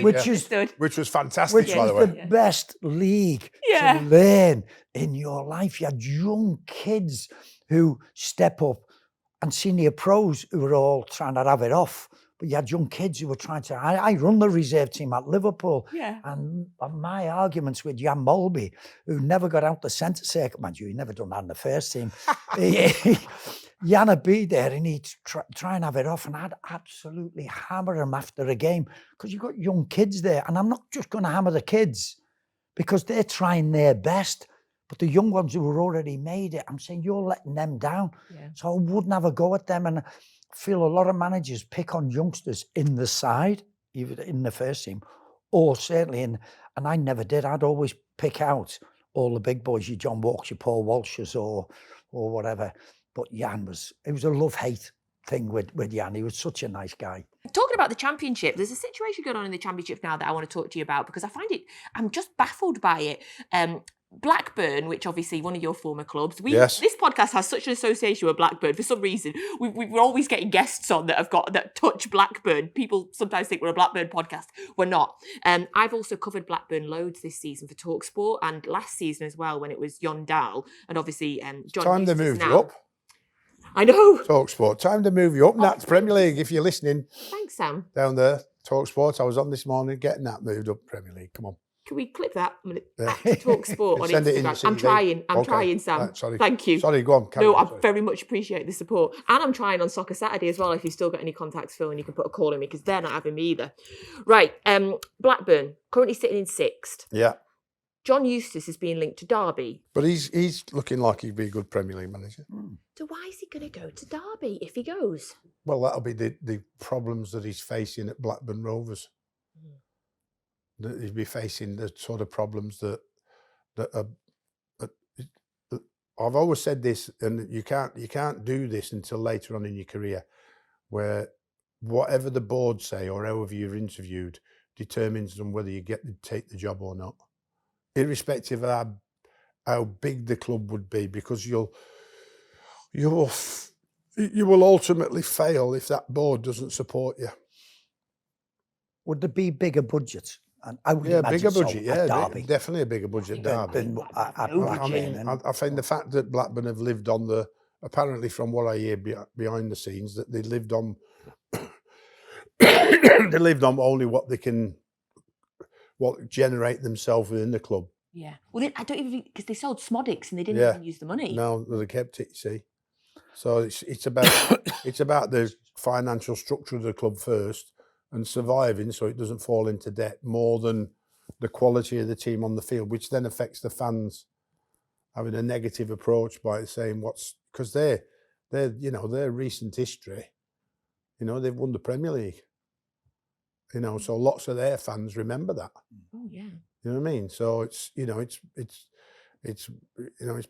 which was fantastic, by the way. The best league to learn in your life. You had young kids who step up, and senior pros who were all trying to have it off. But you had young kids who were trying to. I run the reserve team at Liverpool, and my arguments with Jan Molby, who never got out the centre circle, mind you, he never done that in the first team. Jan would be there and he'd try and have it off, and I'd absolutely hammer him after a game, because you've got young kids there, and I'm not just going to hammer the kids because they're trying their best. But the young ones who were already made it, I'm saying you're letting them down. Yeah. So I wouldn't have a go at them. And I feel a lot of managers pick on youngsters in the side, either in the first team, or certainly and I never did. I'd always pick out all the big boys, your John Walks, your Paul Walshes, or whatever. But Jan it was a love-hate thing with Jan. He was such a nice guy. Talking about the Championship, there's a situation going on in the Championship now that I want to talk to you about because I'm just baffled by it. Blackburn, which obviously one of your former clubs, this podcast has such an association with Blackburn for some reason. We're always getting guests on that touch Blackburn. People sometimes think we're a Blackburn podcast. We're not. I've also covered Blackburn loads this season for TalkSport and last season as well when it was Jon Dahl and obviously John. Time to move you up. I know. TalkSport. Time to move you up. That's Premier League. If you're listening. Thanks, Sam. Down there, TalkSport. I was on this morning getting that moved up Premier League. Come on. Can we clip that? TalkSport on Instagram. I'm trying, Sam. Sorry. Thank you. Sorry, go on. I very much appreciate the support. And I'm trying on Soccer Saturday as well. If you've still got any contacts, Phil, and you can put a call in me because they're not having me either. Right. Blackburn, currently sitting in 6th. Yeah. John Eustace is being linked to Derby. But he's looking like he'd be a good Premier League manager. So why is he going to go to Derby if he goes? Well, that'll be the problems that he's facing at Blackburn Rovers. That he'd be facing the sort of problems that I've always said this, and you can't do this until later on in your career, where whatever the board say or however you're interviewed determines on whether you get to take the job or not, irrespective of how big the club would be, because you will ultimately fail if that board doesn't support you. Would there be bigger budgets? And I would bigger budget. At Derby. Definitely a bigger budget at Derby. I find the fact that Blackburn have lived on apparently from what I hear behind the scenes, that they lived on only what generate themselves within the club. Yeah. Well, I don't even because they sold Smodics and they didn't even use the money. No, they kept it. You see, so it's about the financial structure of the club first. And surviving so it doesn't fall into debt more than the quality of the team on the field, which then affects the fans having a negative approach by saying because their recent history, they've won the Premier League, so lots of their fans remember that. Oh yeah. You know what I mean? So it's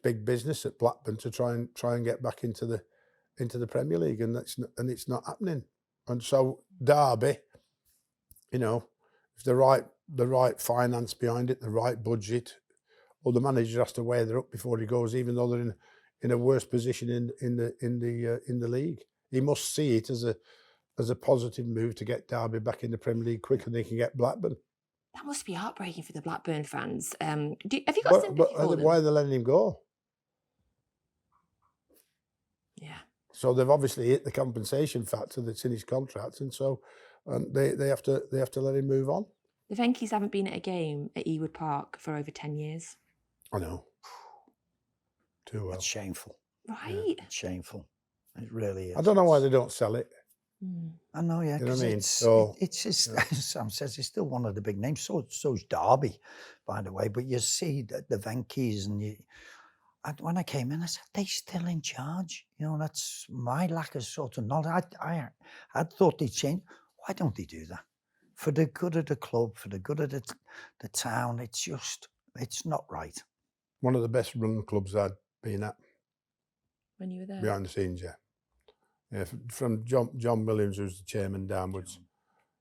big business at Blackburn to try and get back into the Premier League, and it's not happening. And so Derby, if the right finance behind it, the right budget, or the manager has to weigh that up before he goes, even though they're in a worse position in the league. He must see it as a positive move to get Derby back in the Premier League quicker than they can get Blackburn. That must be heartbreaking for the Blackburn fans. Have you got sympathy for them? Why are they letting him go? Yeah. So they've obviously hit the compensation factor that's in his contract, and so they have to let him move on. The Venkys haven't been at a game at Ewood Park for over 10 years. I know. Too well. It's shameful. Right. Yeah, it's shameful. It really is. I don't know why they don't sell it. I know, yeah. You know what I mean? It's just, as Sam says, it's still one of the big names. So's Derby, by the way. But you see the Venkys, and when I came in, I said, they still in charge. That's my lack of sort of knowledge. I thought they'd change. Why don't they do that? For the good of the club, for the good of the town, it's not right. One of the best run clubs I'd been at. When you were there? Behind the scenes, yeah. Yeah, from John Williams, who's the chairman, downwards.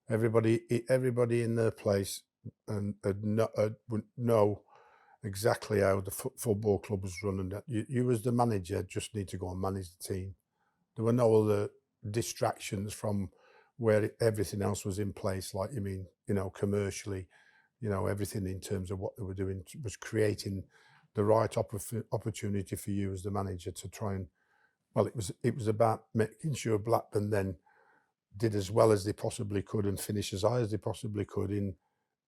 Everybody in their place would know exactly how the football club was running. You as the manager just need to go and manage the team. There were no other distractions from where everything else was in place, like commercially, everything in terms of what they were doing was creating the right opportunity for you as the manager to try and, it was about making sure Blackburn then did as well as they possibly could and finish as high as they possibly could in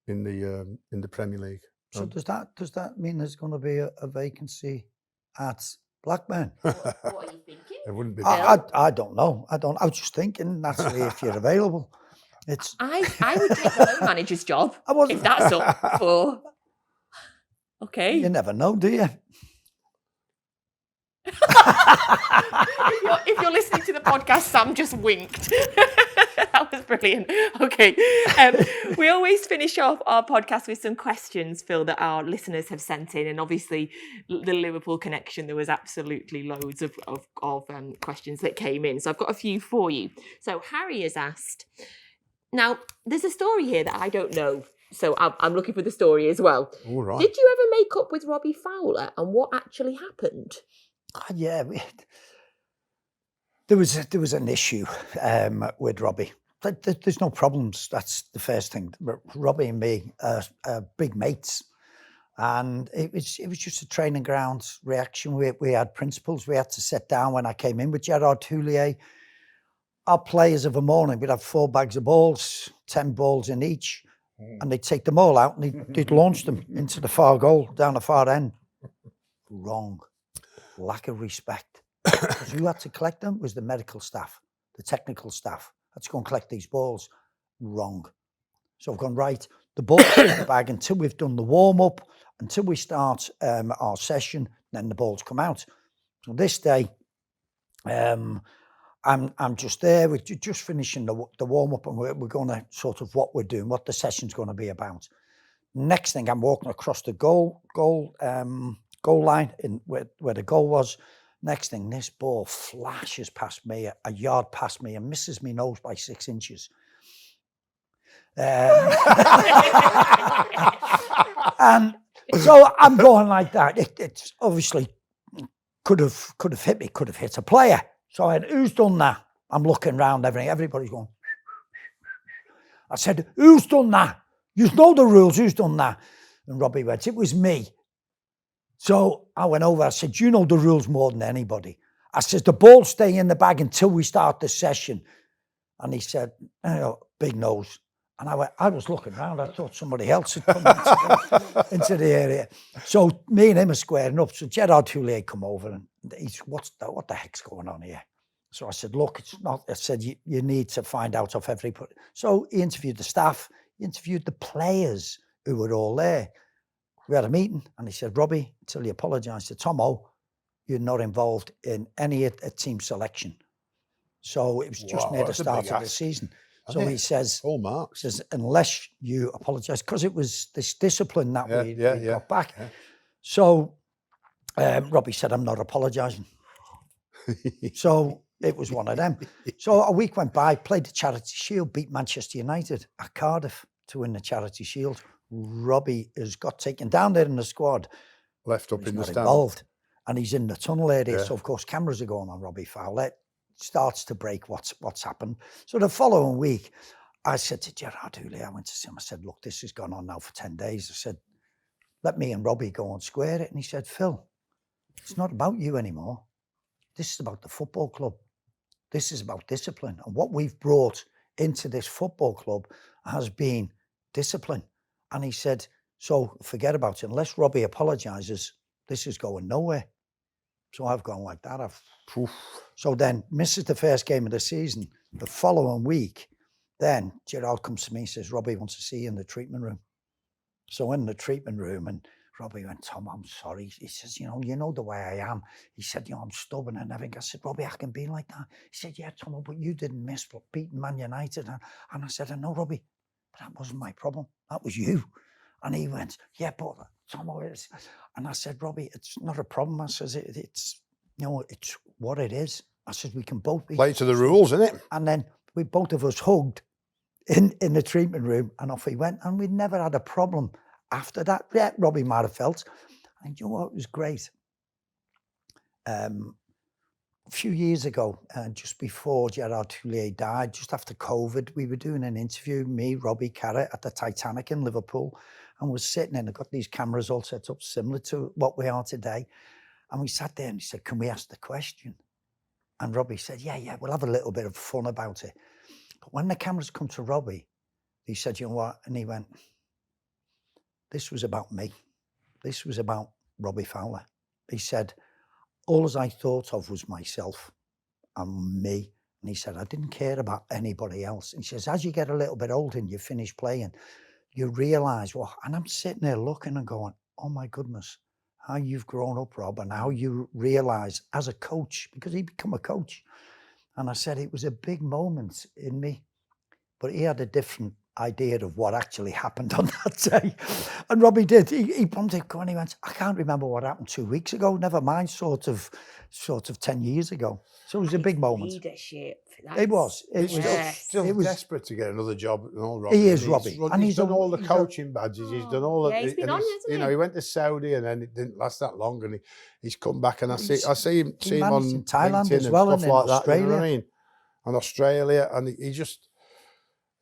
the Premier League. So does that mean there's going to be a vacancy at Blackburn? What are you thinking? It wouldn't be. I don't know. I was just thinking, Natalie, if you're available. I would take the home manager's job if that's up for. Okay. You never know, do you? If you're listening to the podcast, Sam just winked. That was brilliant. Okay. We always finish off our podcast with some questions, Phil, that our listeners have sent in. And obviously, the Liverpool connection, there was absolutely loads of questions that came in. So I've got a few for you. So Harry has asked, now, there's a story here that I don't know. So I'm looking for the story as well. All right. Did you ever make up with Robbie Fowler, and what actually happened? Yeah, there was an issue with Robbie. There's no problems. That's the first thing. Robbie and me are big mates, and it was just a training ground reaction. We had principles. We had to sit down when I came in with Gerard Houllier. Our players of a morning, we'd have 4 bags of balls, 10 balls in each, and they'd take them all out and they'd launch them into the far goal, down the far end. Wrong. Lack of respect. Because who had to collect them was the medical staff, the technical staff. Had to go and collect these balls. Wrong. So I've gone, right, the ball's in the bag until we've done the warm-up, until we start our session, then the balls come out. So this day, I'm just there. We're just finishing the warm-up, and we're going to sort of what we're doing, what the session's going to be about. Next thing, I'm walking across the goal line in where the goal was. Next thing, this ball flashes past me, a yard past me, and misses me nose by 6 inches. And so I'm going like that. It's obviously could have hit me, could have hit a player. So I went, who's done that? I'm looking around, everybody's going. I said, who's done that? You know the rules, who's done that? And Robbie went, it was me. So I went over, I said, you know the rules more than anybody. I said, the ball stay in the bag until we start the session. And he said, big nose. And I was looking around, I thought somebody else had come into the area. So me and him are squaring up. So Gerard Houllier come over and he's, what the heck's going on here? So I said, look, it's not, I said, you need to find out of everybody. So he interviewed the staff, he interviewed the players who were all there. We had a meeting and he said, Robbie, until you apologise to Thommo, you're not involved in any team selection. So it was just near the start of the season. So he says, unless you apologise, because it was this discipline that we got back. Yeah. So Robbie said, I'm not apologising. So it was one of them. So a week went by, played the Charity Shield, beat Manchester United at Cardiff to win the Charity Shield. Robbie has got taken down there in the squad. Left up in the stand. Involved, and he's in the tunnel area. Yeah. So, of course, cameras are going on Robbie Fowler. Starts to break what's happened. So the following week, I said to Gerard Houllier, I went to see him, I said, look, this has gone on now for 10 days. I said, let me and Robbie go and square it. And he said, Phil, it's not about you anymore. This is about the football club. This is about discipline. And what we've brought into this football club has been discipline. And he said, so forget about it. Unless Robbie apologises, this is going nowhere. So I've gone like that. So then misses the first game of the season. The following week, then Gerard comes to me and says, Robbie wants to see you in the treatment room. So in the treatment room, and Robbie went, Tom, I'm sorry. He says, you know the way I am. He said, I'm stubborn and everything. I said, Robbie, I can be like that. He said, yeah, Tom, but you didn't miss beating Man United. And I said, I know, Robbie, but that wasn't my problem. That was you. And he went, yeah, but Tom, it's... And I said, Robbie, it's not a problem. I says, it's what it is. I said, we can both be... Play to the rules, isn't it? And then we both of us hugged in the treatment room, and off he went. And we never had a problem after that. Yeah, Robbie might have felt. And you know what? It was great. A few years ago, just before Gerard Houllier died, just after COVID, we were doing an interview, me, Robbie, Carrot, at the Titanic in Liverpool, and we're sitting in, I've got these cameras all set up similar to what we are today. And we sat there and he said, can we ask the question? And Robbie said, yeah, we'll have a little bit of fun about it. But when the cameras come to Robbie, he said, you know what? And he went, this was about me. This was about Robbie Fowler. He said, all as I thought of was myself and me. And he said, I didn't care about anybody else. And he says, as you get a little bit older and you finish playing, you realise, and I'm sitting there looking and going, oh my goodness, how you've grown up, Rob, and how you realise as a coach, because he become a coach. And I said it was a big moment in me, but he had a different idea of what actually happened on that day. And Robbie did. He bumped it and he went, I can't remember what happened 2 weeks ago, never mind sort of 10 years ago. So it was a big moment. Leadership. It was. He's Yes. still It was- desperate to get another job and all. Robbie. He is, And Robbie. And And he's done he's all the he's coaching badges. He's done all of Yeah, he's been and on, hasn't you he? know, he went to Saudi and then it didn't last that long, and he's come back, and I see him on managed in Thailand LinkedIn as and well, stuff and in like that. You know what I Australia. mean? And Australia, and he just,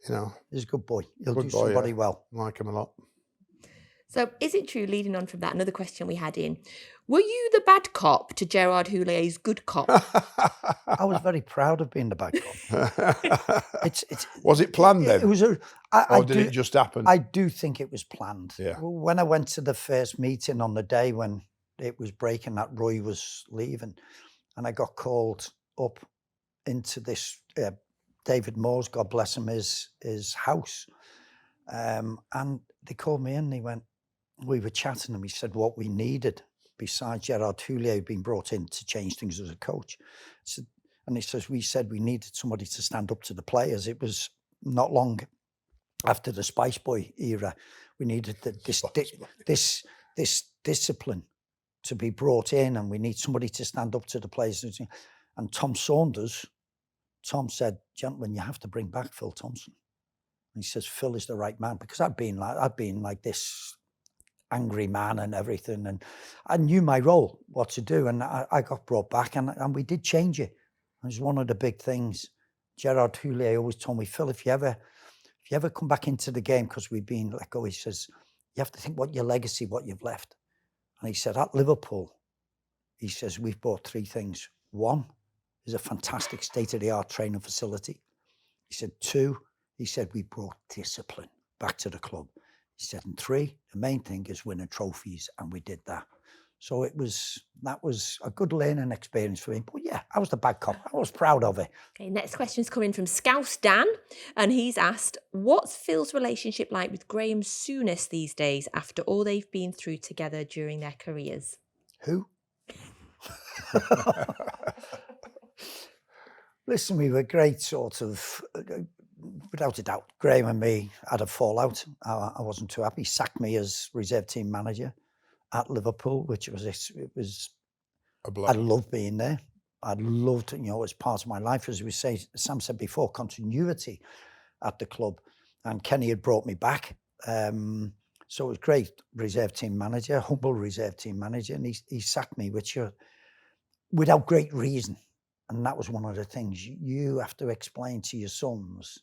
you know, He's a good boy. He'll Good do boy, somebody yeah. well. like him a lot. So is it true, leading on from that, another question we had in, were you the bad cop to Gerard Houlier's good cop? I was very proud of being the bad cop. It's Was it planned then, It was a. I or did do, it just happen? I do think it was planned. Yeah. When I went to the first meeting on the day when it was breaking that Roy was leaving, and I got called up into this David Moore's, God bless him, his house, and they called me in. And he went, we were chatting, and we said what we needed besides Gerard Houllier had been brought in to change things as a coach. And he says, we said we needed somebody to stand up to the players. It was not long after the Spice Boy era. We needed this discipline to be brought in, and we need somebody to stand up to the players. And Tom said, gentlemen, you have to bring back Phil Thompson. And he says, Phil is the right man, because I'd been like this angry man and everything, and I knew my role, what to do, and I got brought back, and we did change it. It was one of the big things. Gerard Houllier always told me, Phil, if you ever come back into the game, because we've been let go, he says, you have to think what your legacy, what you've left. And he said, at Liverpool, he says, we've bought three things. One is a fantastic state-of-the-art training facility. He said, two, he said, we brought discipline back to the club. He said, and three, the main thing is winning trophies, and we did that. So that was a good learning experience for me. But yeah, I was the bad cop. I was proud of it. Okay, next question's coming from Scouse Dan, and he's asked, what's Phil's relationship like with Graham Souness these days after all they've been through together during their careers? Who? Listen, we were great sort of, without a doubt. Graham and me had a fallout. I wasn't too happy. He sacked me as reserve team manager at Liverpool, which was A I blow. loved being there. I loved, as part of my life, as we say, Sam said before, continuity at the club. And Kenny had brought me back. So it was great, reserve team manager, humble reserve team manager. And he sacked me, without great reason. And that was one of the things you have to explain to your sons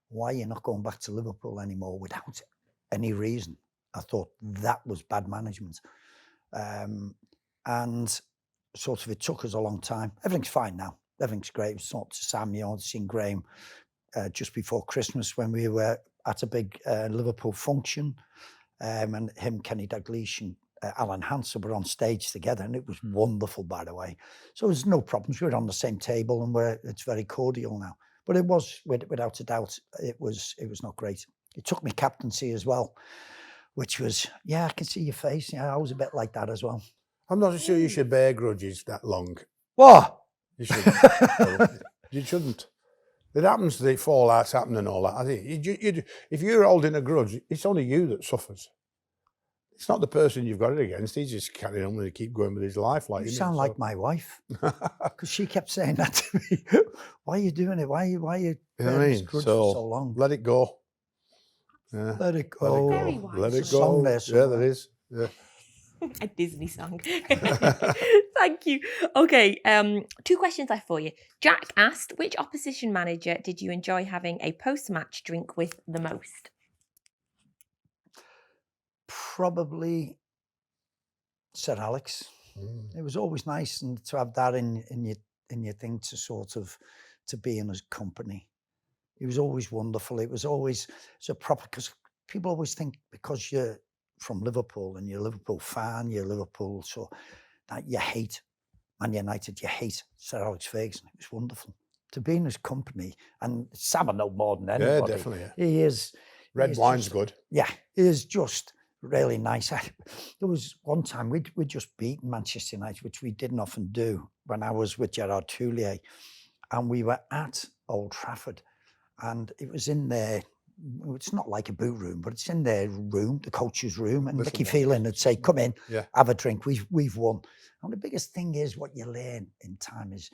why you're not going back to Liverpool anymore without any reason. I thought that was bad management. And sort of it took us a long time. Everything's fine now. Everything's great. We talked to Sam, seen Graham just before Christmas when we were at a big Liverpool function. And him, Kenny Dalglish and Alan Hansen were on stage together, and it was wonderful, by the way. So there's no problems. We're on the same table, and it's very cordial now. But it was, without a doubt, it was not great. It took me captaincy as well, which was, I can see your face. Yeah, I was a bit like that as well. I'm not sure you should bear grudges that long. What? You shouldn't. You shouldn't. It happens, the fallouts happen and all that. I think if you're holding a grudge, it's only you that suffers. It's not the person you've got it against. He's just carrying on and keep going with his life. You sound like my wife, because she kept saying that to me. Why are you doing it? Why are you bearing this grudge for so long? Let it go. Yeah. Let it go. Very wise. Let it There's a go. song there Yeah, somewhere. there is. Yeah. A Disney song. Thank you. Okay, two questions left for you. Jack asked, which opposition manager did you enjoy having a post-match drink with the most? Probably Sir Alex. It was always nice and to have that in your thing to sort of to be in his company. It was always wonderful. It was always so proper, because people always think because you're from Liverpool and you're a Liverpool fan, you're Liverpool, so that you hate Man United, you hate Sir Alex Ferguson. It was wonderful to be in his company, and Sam I know more than anybody. Yeah, definitely. Yeah. He is. Red he is wine's just- good. Yeah, he is just really nice. There was one time we'd just beaten Manchester United, which we didn't often do, when I was with Gerard Houllier, and we were at Old Trafford, and it was in there. It's not like a boot room, but it's in their room, the coach's room, and Mickey Phelan would say, "Come in, have a drink. We've won." And the biggest thing is what you learn in time is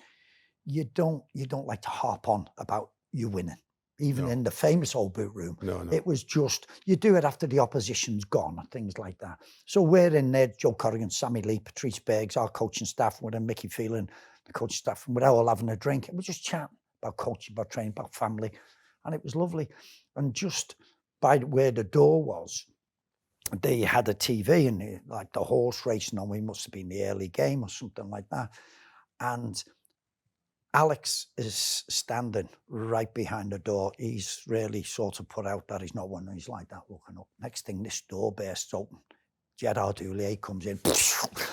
you don't like to harp on about you winning. Even in the famous old boot room, it was just, you do it after the opposition's gone and things like that. So we're in there, Joe Corrigan, Sammy Lee, Patrice Bergs, our coaching staff, we're in Mickey Phelan, the coaching staff, and we're all having a drink. And we're just chatting about coaching, about training, about family. And it was lovely. And just by where the door was, they had a TV and like the horse racing on. We must have been the early game or something like that. And Alex is standing right behind the door. He's really sort of put out that he's not one. He's like that looking up. Next thing, this door bursts open. Gerard Houllier comes in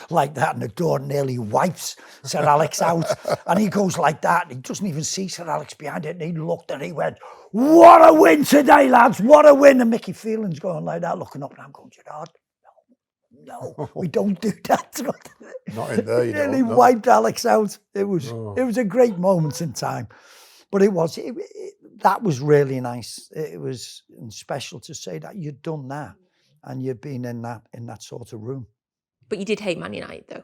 like that, and the door nearly wipes Sir Alex out. And he goes like that. And he doesn't even see Sir Alex behind it. And he looked and he went, "What a win today, lads! What a win!" And Mickey Phelan's going like that, looking up, and I'm going, "Gerard, no, we don't do that." Not in there, you know. Nearly wiped Alex out. It was a great moment in time, but that was really nice. It was special to say that you'd done that and you'd been in that sort of room. But you did hate Man United, though.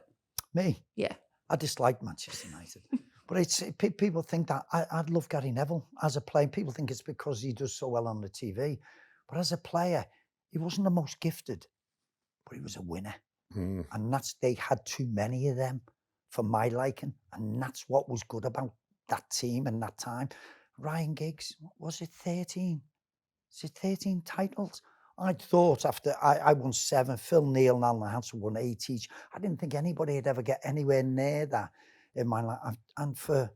Me? Yeah. I disliked Manchester United. But people think that I'd love Gary Neville as a player. People think it's because he does so well on the TV. But as a player, he wasn't the most gifted, but he was a winner. And they had too many of them for my liking. And that's what was good about that team and that time. Ryan Giggs, was it 13? Is it 13 titles? I thought after I won 7, Phil Neal and Alan Hansen won 8 each. I didn't think anybody would ever get anywhere near that in my life. And for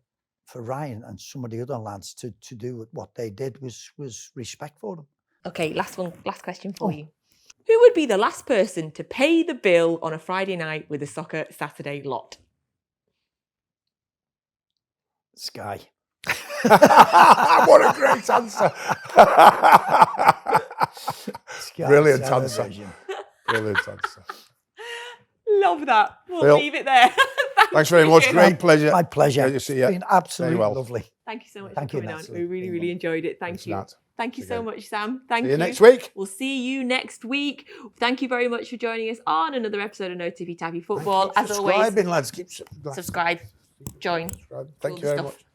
Ryan and some of the other lads to do what they did was respect for them. Okay, last question for you. Who would be the last person to pay the bill on a Friday night with a Soccer Saturday lot? Sky. What a great answer. Brilliant answer. Brilliant answer. Love that. We'll Phil, leave it there. Thanks very much. Great pleasure. My pleasure. Great to see you. It's been absolutely lovely. Thank you so much Thank for you, coming on. Natalie. We really enjoyed it. Thank you. Nat. Thank you so much, Sam. Thank you. See you next week. We'll see you next week. Thank you very much for joining us on another episode of No Tippy Tappy Football. As always, subscribing, lads. Keep subscribe, join. Thank you very much.